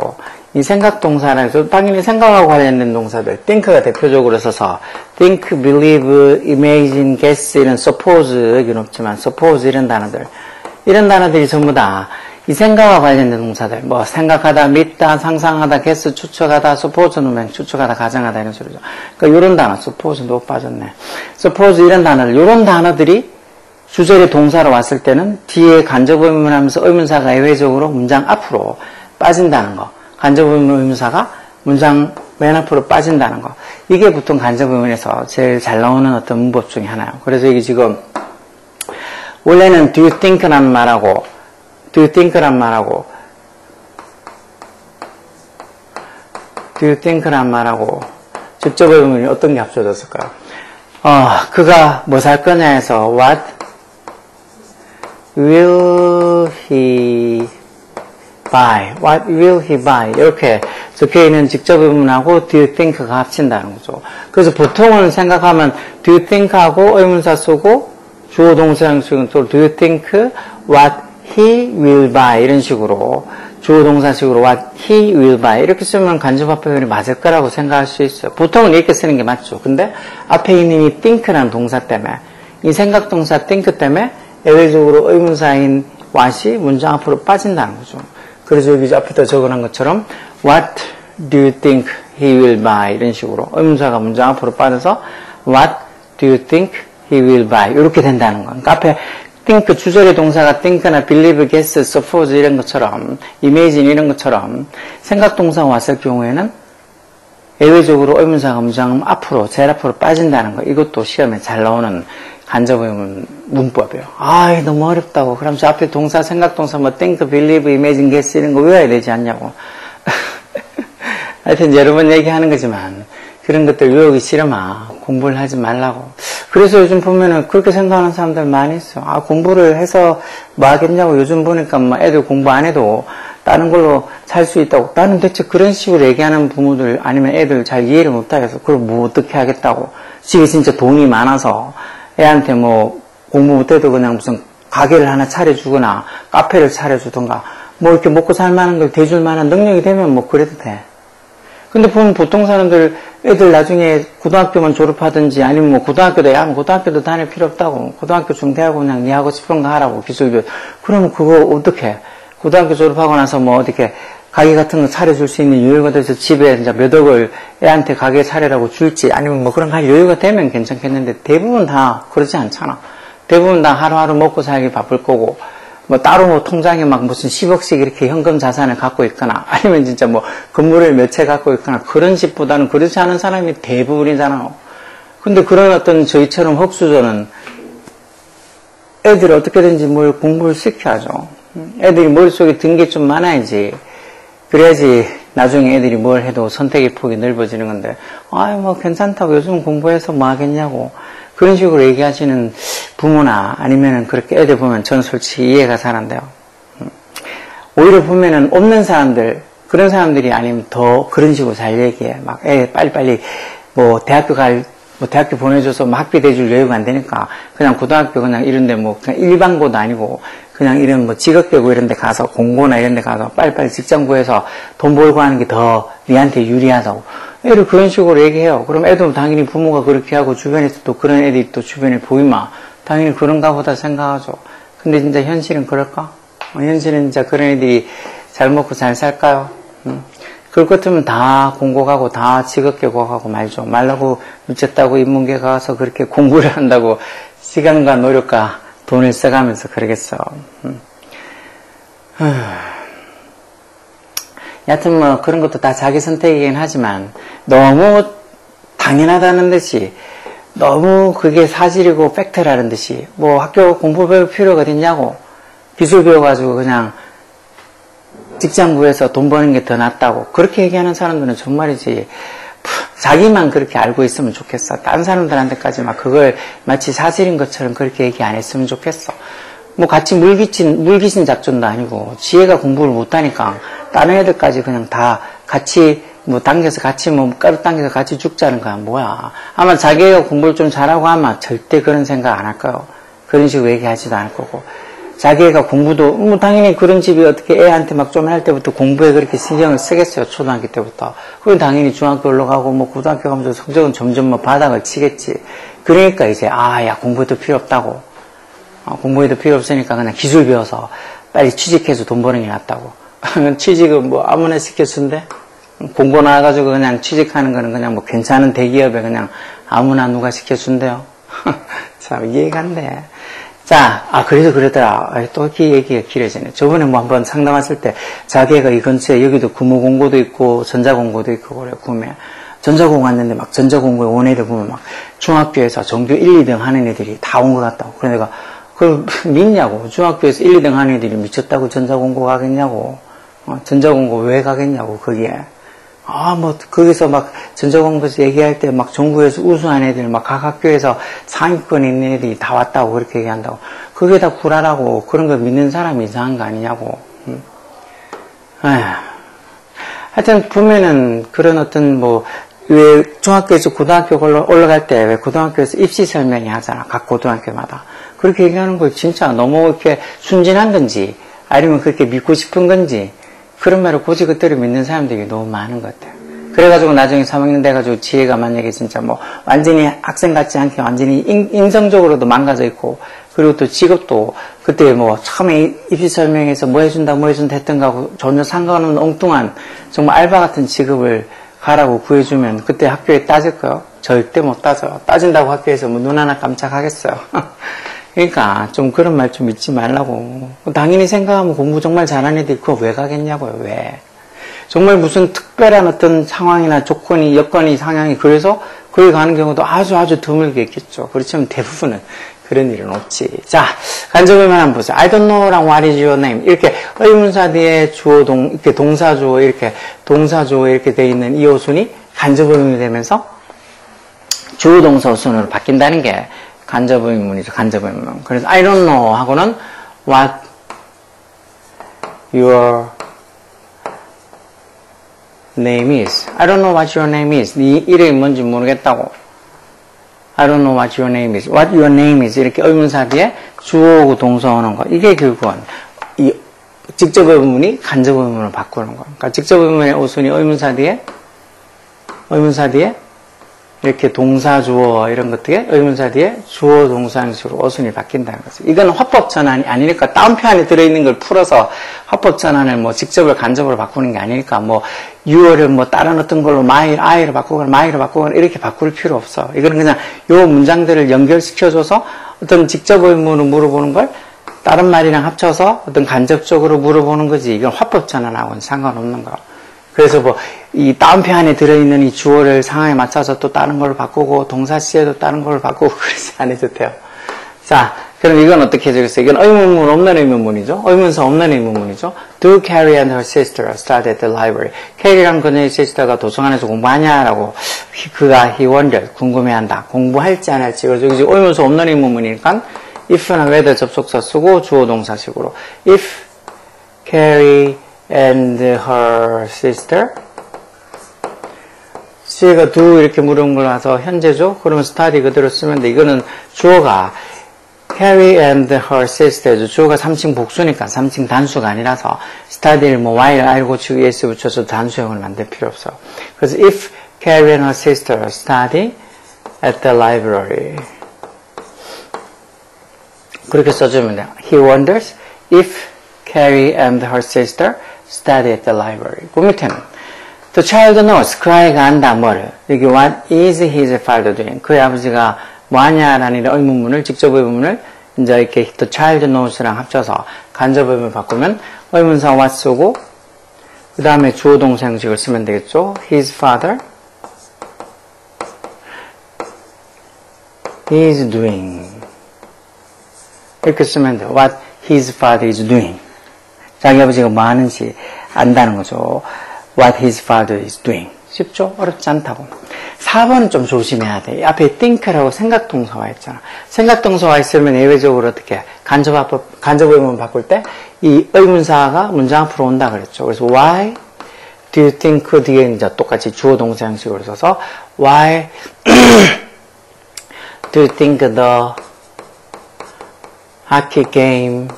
이 생각동사라고 해서 당연히 생각하고 관련된 동사들, think가 대표적으로 써서 think, believe, imagine, guess 이런 suppose 여기는 없지만 suppose 이런 단어들이 전부 다 이 생각과 관련된 동사들, 뭐 생각하다, 믿다, 상상하다, guess, 추측하다, suppose 넣으면 추측하다, 가정하다 이런 소리죠. 그러니까 이런 단어, suppose도 빠졌네. suppose 이런 단어들, 이런 단어들이 주절의 동사로 왔을 때는 뒤에 간접의문하면서 의문사가 예외적으로 문장 앞으로 빠진다는 거. 간접의문 의문사가 문장 맨 앞으로 빠진다는 거. 이게 보통 간접의문에서 제일 잘 나오는 어떤 문법 중에 하나예요. 그래서 이게 지금 원래는 do you think라는 말하고 do you think란 말하고 직접 의문이 어떤 게 합쳐졌을까요? 그가 뭐 살 거냐 해서 what will he buy? What will he buy? 이렇게 적혀 있는 직접 의문하고 do you think가 합친다는 거죠. 그래서 보통은 생각하면 do you think하고 의문사 쓰고 주어 동사 형식은 또 do you think what he will buy 이런 식으로 주어 동사식으로 what he will buy 이렇게 쓰면 간접화 표현이 맞을 거라고 생각할 수 있어요. 보통은 이렇게 쓰는 게 맞죠. 근데 앞에 있는 이 think라는 동사 때문에 이 생각 동사 think 때문에 예외적으로 의문사인 what이 문장 앞으로 빠진다는 거죠. 그래서 여기 앞에다 적어놓은 것처럼 what do you think he will buy 이런 식으로 의문사가 문장 앞으로 빠져서 what do you think he will buy 이렇게 된다는 거. 그러니까 앞에 think 주절의 동사가 think나 believe, guess, suppose 이런 것처럼 imagine 이런 것처럼 생각 동사가 왔을 경우에는 예외적으로 의문사가 문장 앞으로 제일 앞으로 빠진다는 거. 이것도 시험에 잘 나오는 간접의문 문법이에요. 아, 너무 어렵다고. 그럼 저 앞에 동사, 생각 동사 뭐 think, believe, imagine, guess 이런 거 외워야 되지 않냐고. 하여튼 여러 번 얘기하는 거지만 그런 것들 외우기 싫으마. 공부를 하지 말라고. 그래서 요즘 보면은 그렇게 생각하는 사람들 많이 있어. 아, 공부를 해서 뭐 하겠냐고. 요즘 보니까 뭐 애들 공부 안 해도 다른 걸로 살 수 있다고. 나는 대체 그런 식으로 얘기하는 부모들 아니면 애들 잘 이해를 못하겠어. 그걸 뭐 어떻게 하겠다고. 집에 진짜 돈이 많아서 애한테 뭐 공부 못해도 그냥 무슨 가게를 하나 차려주거나 카페를 차려주던가 뭐 이렇게 먹고 살만한 걸 대줄 만한 능력이 되면 뭐 그래도 돼. 근데 보면 보통 사람들 애들 나중에 고등학교만 졸업하든지 아니면 뭐 고등학교도 야 뭐 고등학교도 다닐 필요 없다고 고등학교 중대하고 그냥 네 하고 싶은 거 하라고 기술교 그러면 그거 어떻게 고등학교 졸업하고 나서 뭐 어떻게 가게 같은 거 차려줄 수 있는 여유가 돼서 집에 이제 몇 억을 애한테 가게 차리라고 줄지 아니면 뭐 그런 거 할 여유가 되면 괜찮겠는데 대부분 다 그러지 않잖아. 대부분 다 하루하루 먹고 살기 바쁠 거고 뭐 따로 뭐 통장에 막 무슨 10억씩 이렇게 현금 자산을 갖고 있거나 아니면 진짜 뭐 건물을 몇 채 갖고 있거나 그런 집보다는 그렇지 않은 사람이 대부분이잖아. 근데 그런 어떤 저희처럼 흑수저는 애들 어떻게든지 뭘 공부를 시켜야죠. 애들이 머릿속에 든 게 좀 많아야지. 그래야지 나중에 애들이 뭘 해도 선택의 폭이 넓어지는 건데 아이 뭐 괜찮다고 요즘 공부해서 뭐 하겠냐고 그런 식으로 얘기하시는 부모나 아니면은 그렇게 애들 보면 저는 솔직히 이해가 잘 안 돼요. 오히려 보면은 없는 사람들, 그런 사람들이 아니면 더 그런 식으로 잘 얘기해. 막 애 빨리빨리 뭐 대학교 보내줘서 뭐 학비 대줄 여유가 안 되니까 그냥 고등학교 그냥 이런데 뭐 그냥 일반고도 아니고 그냥 이런 뭐 직업계고 이런 데 가서 공고나 이런 데 가서 빨리빨리 직장 구해서 돈 벌고 하는 게 더 니한테 유리하다고. 애를 그런 식으로 얘기해요. 그럼 애도 당연히 부모가 그렇게 하고 주변에서 또 그런 애들이 또 주변에 보이면 당연히 그런가 보다 생각하죠. 근데 진짜 현실은 그럴까? 현실은 진짜 그런 애들이 잘 먹고 잘 살까요? 그럴 것 같으면 다 공고 가고 다 직업계 가고 말죠. 말라고 미쳤다고 인문계 가서 그렇게 공부를 한다고 시간과 노력과 돈을 써가면서 그러겠어. 여하튼 뭐 그런 것도 다 자기 선택이긴 하지만 너무 당연하다는 듯이 너무 그게 사실이고 팩트라는 듯이 뭐 학교 공부 배울 필요가 어딨냐고 기술 배워가지고 그냥 직장 구해서 돈 버는 게 더 낫다고 그렇게 얘기하는 사람들은 정말이지 자기만 그렇게 알고 있으면 좋겠어. 다른 사람들한테까지 막 그걸 마치 사실인 것처럼 그렇게 얘기 안 했으면 좋겠어. 뭐 같이 물귀신 작전도 아니고 지혜가 공부를 못하니까 다른 애들까지 그냥 다 같이 뭐 당겨서 같이 뭐 가루 당겨서 같이 죽자는 거야. 뭐야. 아마 자기가 공부를 좀 잘하고 하면 절대 그런 생각 안 할 거예요. 그런 식으로 얘기하지도 않을 거고. 자기가 공부도 뭐 당연히 그런 집이 어떻게 애한테 막 좀 할 때부터 공부에 그렇게 신경을 쓰겠어요. 초등학교 때부터. 그럼 당연히 중학교 올라가고 뭐 고등학교 가면서 성적은 점점 뭐 바닥을 치겠지. 그러니까 이제 야 공부해도 필요 없다고. 공부해도 필요 없으니까 그냥 기술 배워서 빨리 취직해서 돈 버는 게 낫다고. 취직은 뭐 아무나 시켜준대. 공고 나와가지고 그냥 취직하는 거는 그냥 뭐 괜찮은 대기업에 그냥 아무나 누가 시켜준대요. 참 이해가 안 돼. 자, 그래서 그러더라. 또 이렇게 얘기가 길어지네. 저번에 뭐 한번 상담했을 때 자기가 이 근처에 여기도 구모공고도 있고 전자공고도 있고 그래 구매. 전자공고 왔는데 막 전자공고에 온 애들 보면 막 중학교에서 전교 1, 2등 하는 애들이 다 온 것 같다고. 그래 내가 그걸 믿냐고. 중학교에서 1, 2등 하는 애들이 미쳤다고 전자공고 가겠냐고. 전자공고 왜 가겠냐고 거기에. 뭐 거기서 막 전자공고에서 얘기할 때 막 전국에서 우수한 애들 막 각 학교에서 상위권에 있는 애들이 다 왔다고 그렇게 얘기한다고. 그게 다 구라라고. 그런 거 믿는 사람이 이상한 거 아니냐고. 하여튼 보면은 그런 어떤 뭐 왜 중학교에서 고등학교 올라갈 때 왜 고등학교에서 입시 설명회 하잖아. 각 고등학교마다. 그렇게 얘기하는 거 진짜 너무 이렇게 순진한 건지 아니면 그렇게 믿고 싶은 건지 그런 말을 고지그대로 믿는 사람들이 너무 많은 것 같아요. 그래가지고 나중에 3학년 돼가지고 지혜가 만약에 진짜 뭐 완전히 학생 같지 않게 완전히 인성적으로도 망가져 있고 그리고 또 직업도 그때 뭐 처음에 입시 설명회에서 뭐 해준다 했던가 하고 전혀 상관없는 엉뚱한 정말 알바 같은 직업을 가라고 구해주면 그때 학교에 따질까요? 절대 못 따져요. 따진다고 학교에서 뭐 눈 하나 깜짝하겠어요. 그러니까 좀 그런 말 좀 믿지 말라고. 당연히 생각하면 공부 정말 잘하는 애들이 그거 왜 가겠냐고요. 왜? 정말 무슨 특별한 어떤 상황이나 조건이 여건이 상황이 그래서 거기 가는 경우도 아주 드물게 있겠죠. 그렇지만 대부분은 그런 일은 없지. 자, 간접의문 한번 보세요. I don't know랑 what is your name 이렇게 의문사 뒤에 주어 이렇게 동사주어 이렇게 동사주어 이렇게 돼 있는 이 어순이 간접의문이 되면서 주어 동사 어순으로 바뀐다는 게 간접의문이죠. 간접의문. 그래서 I don't know 하고는 what your name is. I don't know what your name is. 네 이름이 뭔지 모르겠다고. I don't know what your name is. What your name is. 이렇게 의문사 뒤에 주어하고 동사 오는 거. 이게 결국은 이 직접 의문이 간접 의문으로 바꾸는 거. 그러니까 직접 의문의 어순이 의문사 뒤에 이렇게 동사 주어 이런 것들에 의문사 뒤에 주어 동사 형식으로 어순이 바뀐다는 거죠. 이건 화법 전환이 아니니까 따옴표 안에 들어있는 걸 풀어서 화법 전환을 뭐 직접을 간접으로 바꾸는 게 아니니까 뭐 you를 뭐 다른 어떤 걸로 I로 바꾸거나 my로 바꾸거나 이렇게 바꿀 필요 없어. 이거는 그냥 요 문장들을 연결시켜줘서 어떤 직접 의문으로 물어보는 걸 다른 말이랑 합쳐서 어떤 간접적으로 물어보는 거지. 이건 화법 전환하고는 상관없는 거. 그래서 뭐 이 따옴표 안에 들어있는 이 주어를 상황에 맞춰서 또 다른 걸로 바꾸고 동사시에도 다른 걸로 바꾸고 그러지 않아도 돼요. 자, 그럼 이건 어떻게 해주겠어요? 이건 의문문 없는 의문문이죠. 의문사 없는 의문문이죠. Do Carrie and her sister start at the library? 캐리랑 그녀의 시스터가 도서관에서 공부하냐라고 그가 he wondered 궁금해한다. 공부할지 안 할지. 그래서 여기 지금 의문사 없는 의문문이니까 if나 whether 접속사 쓰고 주어 동사식으로 if Carrie and her sister C가 do 이렇게 물은 걸 와서 현재죠? 그러면 study 그대로 쓰면 돼. 이거는 주어가 Carrie and her sister죠. 주어가 3층 복수니까 3층 단수가 아니라서 study를 뭐 Y를 R 고치고 ES 붙여서 단수형을 만들 필요 없어. 그래서 if Carrie and her sister study at the library 그렇게 써주면 돼요. He wonders if Carrie and her sister study at the library. 그 밑에는 The child knows. 그 아이가 안다. 뭐를? 여기 what is his father doing? 그의 아버지가 뭐 하냐라는 의문문을 직접 의문문을 이제 이렇게 the child knows랑 합쳐서 간접 의문을 바꾸면 의문사 what 쓰고 그 다음에 주어 동사 형식을 쓰면 되겠죠. His father is doing. 이렇게 쓰면 돼요. What his father is doing. 자기 아버지가 뭐 하는지 안다는 거죠. What his father is doing. 쉽죠? 어렵지 않다고. 4번은 좀 조심해야 돼. 앞에 think라고 생각동사가 있잖아. 생각동사가 있으면 예외적으로 어떻게 간접 의문 바꿀 때 이 의문사가 문장 앞으로 온다 그랬죠. 그래서 why do you think 뒤에 이제 똑같이 주어 동사 형식으로 써서 why do you think the hockey game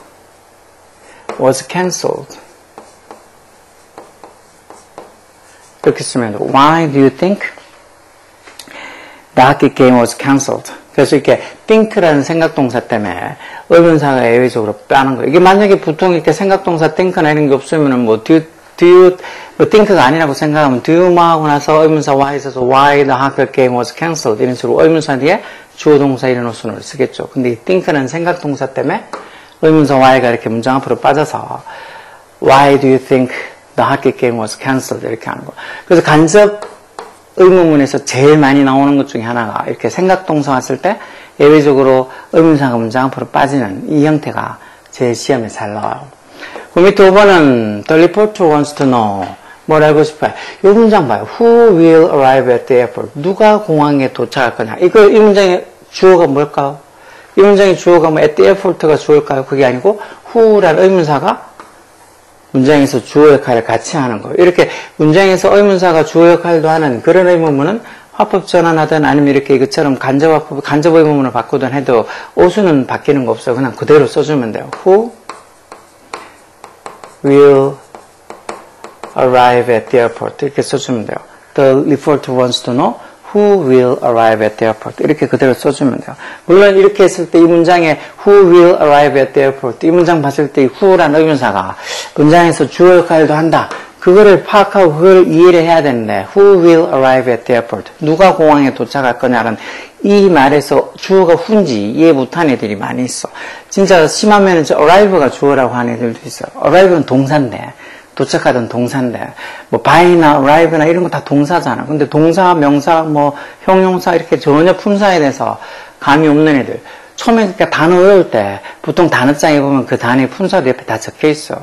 was cancelled? 이렇게 쓰면 돼요. Why do you think the hockey game was cancelled? 그래서 이렇게 think라는 생각동사 때문에 의문사가 예외적으로 빼는 거예요. 이게 만약에 보통 이렇게 생각동사 think나 이런 게 없으면은 뭐 do you 뭐 think가 아니라고 생각하면 do you 하고 나서 의문사 why 있어서 why the hockey game was cancelled 이런 식으로 의문사 뒤에 주어 동사 이런 어순을 쓰겠죠. 근데 이 think는 생각동사 때문에 의문사 why가 이렇게 문장 앞으로 빠져서 why do you think the hockey game was cancelled 이렇게 하는 거. 그래서 간접 의문문에서 제일 많이 나오는 것 중에 하나가 이렇게 생각동사 왔을 때 예외적으로 의문사가 문장 앞으로 빠지는 이 형태가 제 시험에 잘 나와요. 그 밑에 5번은 The reporter wants to know. 뭘 알고 싶어요? 이 문장 봐요. Who will arrive at the airport? 누가 공항에 도착할 거냐? 이 문장의 주어가 뭘까요? 이 문장의 주어가 뭐 at the airport가 주어일까요? 그게 아니고 who라는 의문사가 문장에서 주어 역할을 같이 하는 거. 이렇게 문장에서 의문사가 주어 역할도 하는 그런 의문문은 화법 전환하든 아니면 이렇게 이것처럼 간접 의문문을 바꾸든 해도 오수는 바뀌는 거 없어요. 그냥 그대로 써주면 돼요. Who will arrive at the airport. 이렇게 써주면 돼요. The reporter wants to know who will arrive at the airport. 이렇게 그대로 써주면 돼요. 물론 이렇게 했을 때 이 문장에 who will arrive at the airport. 이 문장 봤을 때 이 who라는 의문사가 문장에서 주어 역할도 한다. 그거를 파악하고 그걸 이해를 해야 되는데 who will arrive at the airport. 누가 공항에 도착할 거냐는 이 말에서 주어가 who인지 이해 못한 애들이 많이 있어. 진짜 심하면 이제 arrive가 주어라고 하는 애들도 있어요. arrive는 동사인데 도착하던 동사인데 뭐 by나 arrive나 이런 거 다 동사잖아. 근데 동사, 명사, 뭐 형용사 이렇게 전혀 품사에 대해서 감이 없는 애들. 처음에 그러니까 단어 외울 때 보통 단어장에 보면 그 단어의 품사도 옆에 다 적혀 있어.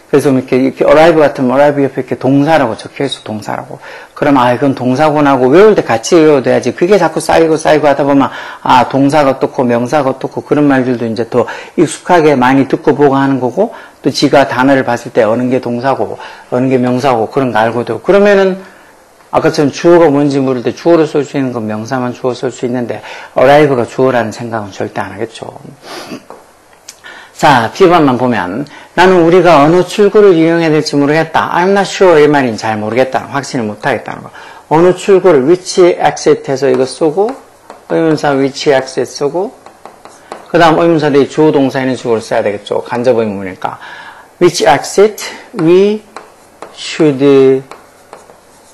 그래서 이렇게 arrive 같으면 arrive 옆에 이렇게 동사라고 적혀 있어, 동사라고. 그럼 이건 동사구나 하고 외울 때 같이 외워둬야지. 그게 자꾸 쌓이고 하다 보면 동사가 어떻고 명사가 어떻고 그런 말들도 이제 더 익숙하게 많이 듣고 보고 하는 거고 또 지가 단어를 봤을 때 어느 게 동사고 어느 게 명사고 그런 거 알고 도 그러면은 아까처럼 주어가 뭔지 모를 때 주어로 쓸 수 있는 건 명사만 주어 쓸 수 있는데 arrive가 주어라는 생각은 절대 안 하겠죠. 자, B번만 보면 나는 우리가 어느 출구를 이용해야 될지 모르겠다. I'm not sure 이 말인 잘 모르겠다. 확신을 못하겠다는 거. 어느 출구를 which exit 해서 이거 쓰고 의문사 which exit 쓰고 그 다음 의문사 뒤에 주어 동사 있는 식으로 써야 되겠죠. 간접 의문이니까 which exit we should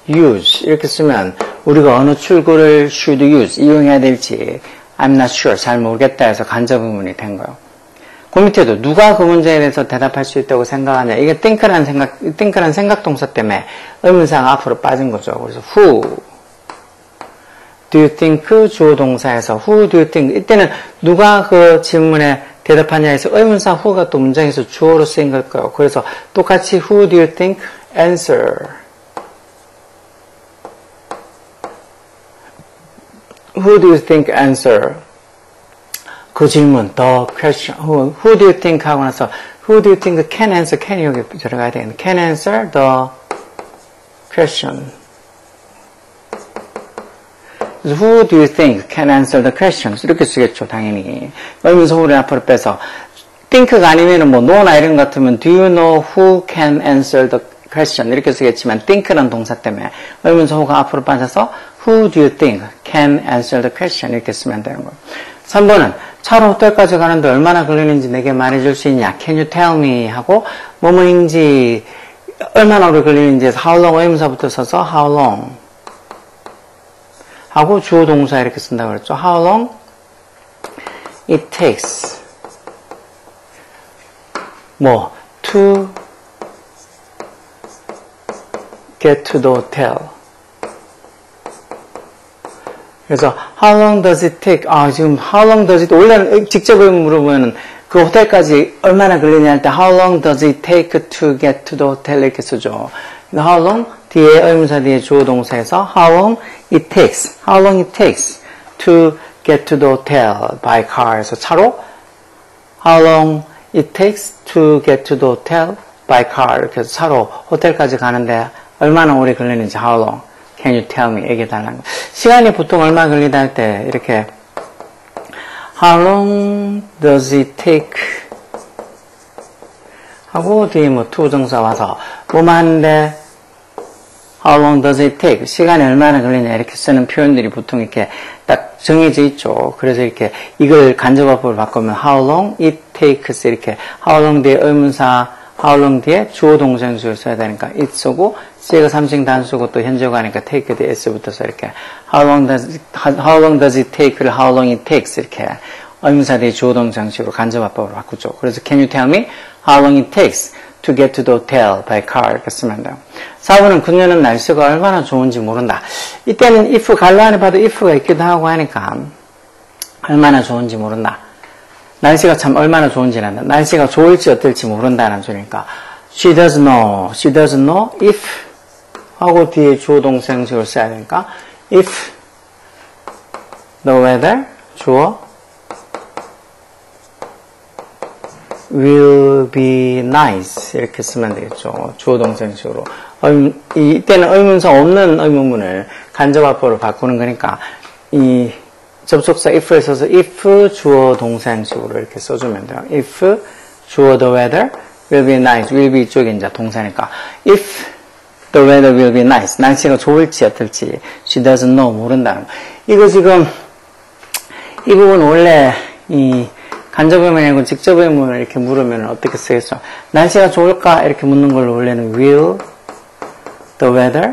use 이렇게 쓰면 우리가 어느 출구를 should use 이용해야 될지 I'm not sure 잘 모르겠다 해서 간접 의문이 된 거예요. 그 밑에도 누가 그 문제에 대해서 대답할 수 있다고 생각하냐. 이게 think라는 생각 동사 때문에 의문사가 앞으로 빠진 거죠. 그래서 who do you think 주어 동사에서 who do you think 이때는 누가 그 질문에 대답하냐 해서 의문사 who가 또 문장에서 주어로 쓰인 걸 거예요. 그래서 똑같이 who do you think answer who do you think answer 그 질문, the question, who do you think 하고 나서 who do you think can answer, can이 여기 들어가야 되겠네. can answer the question. who do you think can answer the questions 이렇게 쓰겠죠, 당연히. 의문사 who를 앞으로 빼서 think가 아니면은 뭐 know나 이런 것 같으면 do you know who can answer the question 이렇게 쓰겠지만 think라는 동사 때문에 의문사 who가 앞으로 빠져서 who do you think can answer the question 이렇게 쓰면 되는 거예요. 3번은 차로 호텔까지 가는데 얼마나 걸리는지 내게 말해줄 수 있냐? Can you tell me? 하고 뭐뭐인지 얼마나 오래 걸리는지 해서 how long 의문사부터 써서 how long 하고 주어 동사 이렇게 쓴다고 그랬죠. How long it takes 뭐 to get to the hotel 그래서 how long does it take? 지금 how long does it 원래는 직접 물어보면은 그 호텔까지 얼마나 걸리냐 할 때 how long does it take to get to the hotel 이렇게 쓰죠. how long 뒤에 의문사 뒤에 주어 동사에서 how long it takes to get to the hotel by car에서 차로 how long it takes to get to the hotel by car 이렇게 해서 차로 호텔까지 가는데 얼마나 오래 걸리는지 how long Can you tell me? 얘기해달라는 거. 시간이 보통 얼마 걸리다 할 때 이렇게 How long does it take? 하고 뒤에 뭐 to 정사 와서 뭐만 하는데 How long does it take? 시간이 얼마나 걸리냐 이렇게 쓰는 표현들이 보통 이렇게 딱 정해져 있죠. 그래서 이렇게 이걸 간접어법을 바꾸면 How long it takes 이렇게 How long 뒤에 의문사 How long 뒤에 주어 동사형식을 써야 되니까 it 쓰고 C가 3층 단수고 또 현재가 하니까 take 뒤에 s 붙어서 이렇게 how long does it take를 how long it takes 이렇게 의문사 뒤에 주어 동사형식으로 간접어법으로 바꾸죠. 그래서 can you tell me how long it takes to get to the hotel by car 이렇게 쓰면 돼요. 4번은 그녀는 날씨가 얼마나 좋은지 모른다. 이때는 if 갈라 안에 봐도 if가 있기도 하고 하니까 얼마나 좋은지 모른다. 날씨가 참 얼마나 좋은지 난다. 날씨가 좋을지 어떨지 모른다는 소리니까 she doesn't know if 하고 뒤에 주어 동사 형식을 써야 되니까 if the weather 주어 will be nice 이렇게 쓰면 되겠죠. 주어 동사식으로. 이때는 의문사 없는 의문문을 간접화법으로 바꾸는 거니까 이 접속사 if를 써서 if 주어 동사식으로 이렇게 써주면 돼요. if 주어 the weather will be nice. will be 이쪽에 이제 동사니까 if the weather will be nice. 날씨가 좋을지 어떨지 she doesn't know. 모른다는 거. 이거 지금 이 부분 원래 이 간접의문이고 직접의문을 이렇게 물으면 어떻게 쓰겠죠? 날씨가 좋을까? 이렇게 묻는 걸로 원래는 will the weather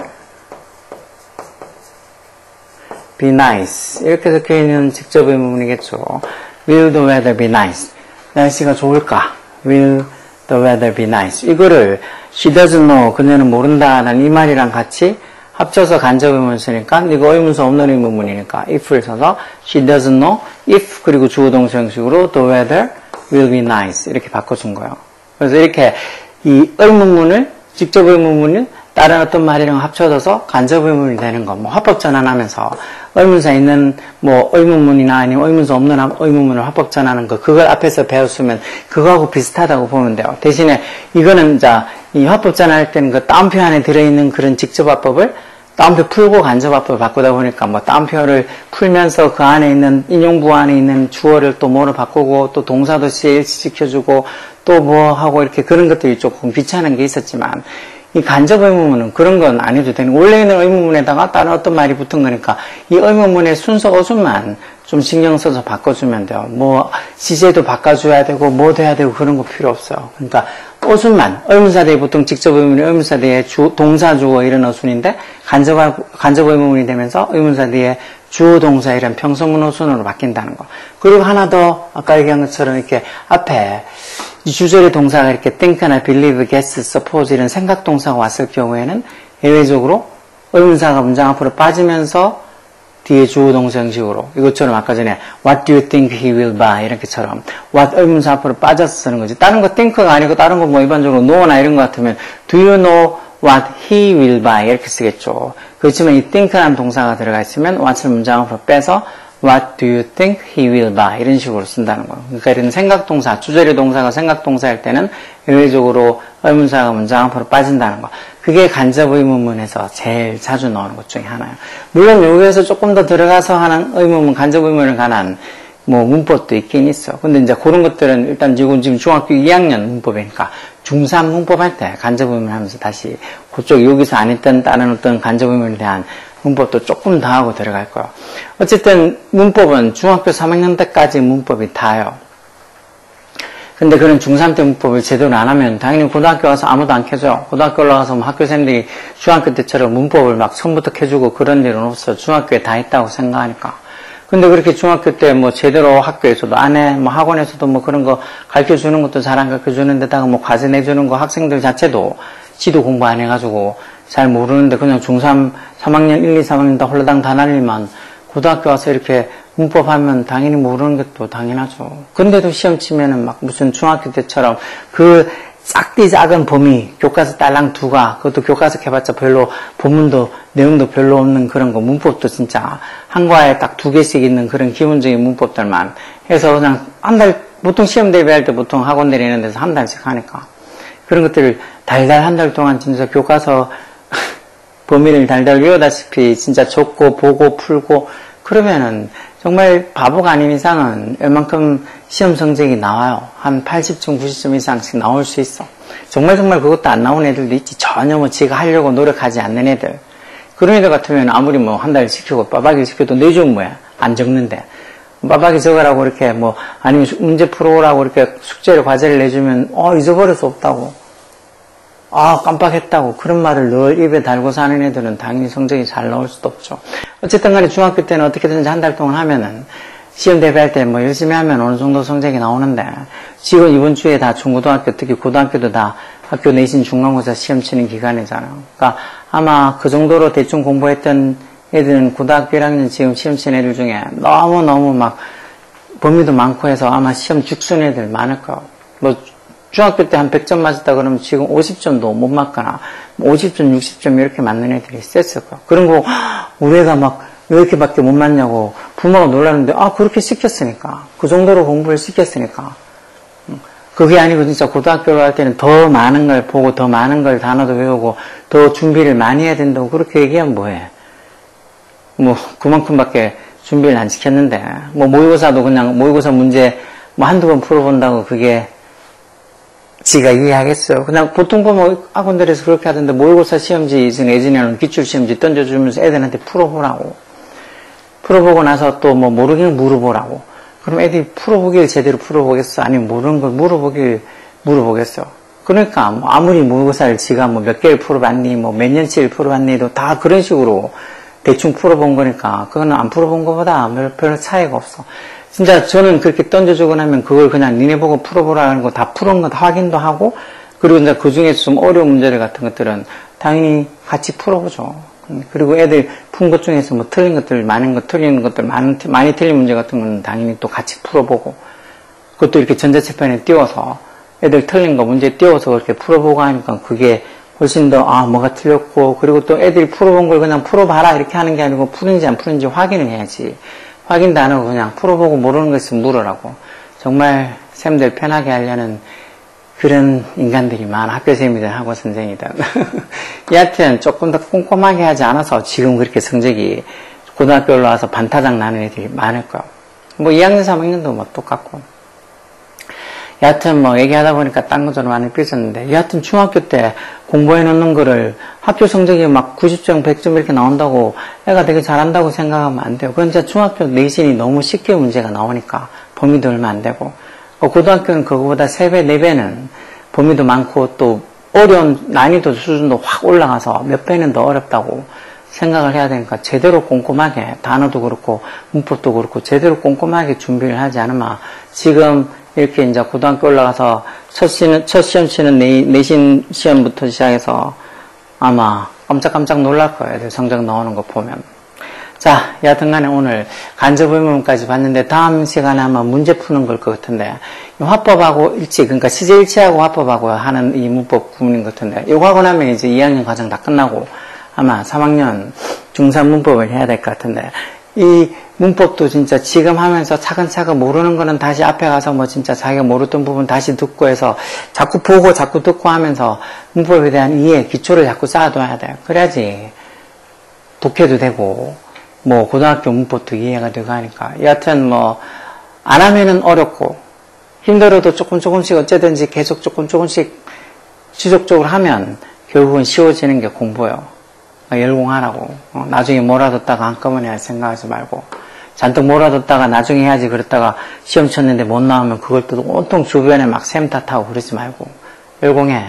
be nice 이렇게 적혀있는 직접의문이겠죠. will the weather be nice. 날씨가 좋을까? will the weather be nice. 이거를 she doesn't know. 그녀는 모른다는 이 말이랑 같이 합쳐서 간접의문을 쓰니까 이거 의문사 없는 의문문이니까 if를 써서 she doesn't know if 그리고 주어 동사 형식으로 the weather will be nice 이렇게 바꿔준 거예요. 그래서 이렇게 이 의문문을 직접 의문문을 다른 어떤 말이랑 합쳐져서 간접의문이 되는 거, 뭐 화법 전환하면서 의문사 있는 뭐 의문문이나 아니면 의문사 없는 의문문을 화법 전환하는 거, 그걸 앞에서 배웠으면 그거하고 비슷하다고 보면 돼요. 대신에 이거는 이제 이 화법 전환할 때는 그 따옴표 안에 들어있는 그런 직접 화법을 따옴표 풀고 간접 화법을 바꾸다 보니까 뭐 따옴표를 풀면서 그 안에 있는 인용부 안에 있는 주어를 또 뭐로 바꾸고 또 동사도 CL시켜주고 또 뭐 하고 이렇게 그런 것들이 조금 귀찮은 게 있었지만 이 간접 의문문은 그런 건 안 해도 되는, 원래 있는 의문문에다가 다른 어떤 말이 붙은 거니까 이 의문문의 순서 어순만 좀 신경 써서 바꿔주면 돼요. 뭐 시제도 바꿔줘야 되고 뭐 돼야 되고 그런 거 필요 없어요. 그러니까 어순만, 의문사 뒤에 보통 직접 의문이 의문사 뒤에 동사 주어 이런 어순인데 간접 의문문이 되면서 의문사 뒤에 주어 동사 이런 평서문 어순으로 바뀐다는 거. 그리고 하나 더 아까 얘기한 것처럼 이렇게 앞에 이 주절의 동사가 이렇게 think나 believe, guess, suppose 이런 생각 동사가 왔을 경우에는 예외적으로 의문사가 문장 앞으로 빠지면서 뒤에 주어 동사 형식으로 이것처럼 아까 전에 what do you think he will buy 이렇게처럼 what 의문사 앞으로 빠져서 쓰는 거지. 다른 거 think가 아니고 다른 거 뭐 일반적으로 know나 이런 거 같으면 do you know what he will buy 이렇게 쓰겠죠. 그렇지만 이 think라는 동사가 들어가 있으면 what을 문장 앞으로 빼서 What do you think he will buy? 이런 식으로 쓴다는 거예요. 그러니까 이런 생각동사, 주절의 동사가 생각동사일 때는 의외적으로 의문사가 문장 앞으로 빠진다는 거. 그게 간접 의문문에서 제일 자주 나오는 것 중에 하나예요. 물론 여기에서 조금 더 들어가서 하는 의문문, 간접 의문에 관한 뭐 문법도 있긴 있어. 근데 이제 그런 것들은 일단 지금 중학교 2학년 문법이니까 중3 문법할 때 간접 의문 하면서 다시 그쪽 여기서 안 했던 다른 어떤 간접 의문에 대한 문법도 조금 더 하고 들어갈 거예요. 어쨌든 문법은 중학교 3학년 때까지 문법이 다요. 근데 그런 중3 때 문법을 제대로 안 하면 당연히 고등학교 가서 아무도 안 켜줘요. 고등학교 올라가서 뭐 학교생들이 중학교 때처럼 문법을 막 처음부터 켜주고 그런 일은 없어. 중학교에 다 있다고 생각하니까. 근데 그렇게 중학교 때 뭐 제대로 학교에서도 안 해, 뭐 학원에서도 뭐 그런 거 가르쳐 주는 것도 잘 안 가르쳐 주는 데다가 뭐 과제 내주는 거 학생들 자체도 지도 공부 안 해가지고 잘 모르는데 그냥 중3, 3학년, 1, 2, 3학년 다 홀라당 다 날리면 고등학교 와서 이렇게 문법 하면 당연히 모르는 것도 당연하죠. 근데도 시험 치면은 막 무슨 중학교 때처럼 그 싹디 작은 범위, 교과서 딸랑 두가, 그것도 교과서 해봤자 별로, 본문도, 내용도 별로 없는 그런 거, 문법도 진짜, 한 과에 딱 2개씩 있는 그런 기본적인 문법들만 해서 그냥 한 달, 보통 시험 대비할 때 보통 학원 내리는 데서 한 달씩 하니까. 그런 것들을 달달 한 달 동안 진짜 교과서 범위를 달달 외우다시피 진짜 적고, 보고, 풀고, 그러면은 정말 바보가 아닌 이상은 웬만큼 시험 성적이 나와요. 한 80점, 90점 이상씩 나올 수 있어. 정말 그것도 안 나오는 애들도 있지. 전혀 뭐 지가 하려고 노력하지 않는 애들. 그런 애들 같으면 아무리 뭐 한 달 시키고 빠박이 시켜도 내주면 뭐야? 안 적는데. 빠박이 적으라고 이렇게 뭐 아니면 문제 풀어오라고 이렇게 숙제를 과제를 내주면 잊어버릴 수 없다고. 깜빡했다고 그런 말을 늘 입에 달고 사는 애들은 당연히 성적이 잘 나올 수도 없죠. 어쨌든 간에 중학교 때는 어떻게든지 한 달 동안 하면은 시험 대비할 때 뭐 열심히 하면 어느 정도 성적이 나오는데 지금 이번 주에 다 중고등학교 특히 고등학교도 다 학교 내신 중간고사 시험 치는 기간이잖아요. 그러니까 아마 그 정도로 대충 공부했던 애들은 고등학교 1학년 지금 시험 치는 애들 중에 너무 막 범위도 많고 해서 아마 시험 죽순 애들 많을 거예요. 뭐 중학교 때 한 100점 맞았다 그러면 지금 50점도 못 맞거나 50점, 60점 이렇게 맞는 애들이 있었을 거야. 그런 거 우리 애가 막 왜 이렇게밖에 못 맞냐고 부모가 놀랐는데 그렇게 시켰으니까 그 정도로 공부를 시켰으니까 그게 아니고 진짜 고등학교로 할 때는 더 많은 걸 보고 더 많은 걸 단어도 외우고 더 준비를 많이 해야 된다고 그렇게 얘기하면 뭐해. 뭐 그만큼밖에 준비를 안 시켰는데 뭐 모의고사도 그냥 모의고사 문제 뭐 한두 번 풀어본다고 그게 지가 이해하겠어요. 그냥 보통 보면 학원들에서 그렇게 하던데 모의고사 시험지 예전에는 기출시험지 던져주면서 애들한테 풀어보라고. 풀어보고 나서 또 뭐 모르기는 물어보라고. 그럼 애들이 풀어보길 제대로 풀어보겠어? 아니면 모르는 걸 물어보겠어? 그러니까 뭐 아무리 모의고사를 지가 뭐 몇 개를 풀어봤니, 뭐 몇 년치를 풀어봤니도 다 그런 식으로 대충 풀어본 거니까 그거는 안 풀어본 것보다 별 차이가 없어. 진짜 저는 그렇게 던져주고 나면 그걸 그냥 니네 보고 풀어보라는 거 다 풀은 거 확인도 하고 그리고 이제 그 중에서 좀 어려운 문제들 같은 것들은 당연히 같이 풀어보죠. 그리고 애들 푼 것 중에서 뭐 틀린 것들, 많은 것, 틀린 것들, 많이 틀린 문제 같은 건 당연히 또 같이 풀어보고 그것도 이렇게 전자체편에 띄워서 애들 틀린 거 문제 띄워서 그렇게 풀어보고 하니까 그게 훨씬 더 뭐가 틀렸고 그리고 또 애들이 풀어본 걸 그냥 풀어봐라 이렇게 하는 게 아니고 푸는지 안 푸는지 확인을 해야지. 확인도 안 하고 그냥 풀어보고 모르는 거 있으면 물으라고. 정말 쌤들 편하게 하려는 그런 인간들이 많아. 학교선생님이든 학원 선생이든. 여하튼 조금 더 꼼꼼하게 하지 않아서 지금 그렇게 성적이 고등학교 올라와서 반타작 나는 애들이 많을 거야. 뭐 2학년 3학년도 뭐 똑같고. 여하튼 뭐 얘기하다 보니까 딴 것처럼 많이 삐졌는데 여하튼 중학교 때 공부해 놓는 거를 학교 성적이 막 90점 100점 이렇게 나온다고 애가 되게 잘한다고 생각하면 안 돼요. 그건 진짜 중학교 내신이 너무 쉽게 문제가 나오니까 범위도 얼마 안 되고 고등학교는 그거보다 3배 4배는 범위도 많고 또 어려운 난이도 수준도 확 올라가서 몇 배는 더 어렵다고 생각을 해야 되니까 제대로 꼼꼼하게 단어도 그렇고 문법도 그렇고 제대로 꼼꼼하게 준비를 하지 않으면 지금 이렇게 이제 고등학교 올라가서 첫 시험 치는 내신 시험부터 시작해서 아마 깜짝깜짝 놀랄 거예요. 애들 성적 나오는 거 보면. 자, 여하튼 간에 오늘 간접 의문까지 봤는데 다음 시간에 아마 문제 푸는 걸 것 같은데 화법하고 일치, 그러니까 시제일치하고 화법하고 하는 이 문법 부분인 것 같은데 이거 하고 나면 이제 2학년 과정 다 끝나고 아마 3학년 중3 문법을 해야 될 것 같은데 이 문법도 진짜 지금 하면서 차근차근 모르는 거는 다시 앞에 가서 뭐 진짜 자기가 모르던 부분 다시 듣고 해서 자꾸 보고 자꾸 듣고 하면서 문법에 대한 이해, 기초를 자꾸 쌓아둬야 돼. 그래야지 독해도 되고 뭐 고등학교 문법도 이해가 되고 하니까 여하튼 뭐 안 하면은 어렵고 힘들어도 조금씩 어쨌든지 계속 조금씩 지속적으로 하면 결국은 쉬워지는 게 공부예요. 열공하라고. 나중에 몰아뒀다가 한꺼번에 할 생각하지 말고 잔뜩 몰아뒀다가 나중에 해야지 그랬다가 시험 쳤는데 못 나오면 그걸 또 온통 주변에 막 샘 탓하고 그러지 말고 열공해.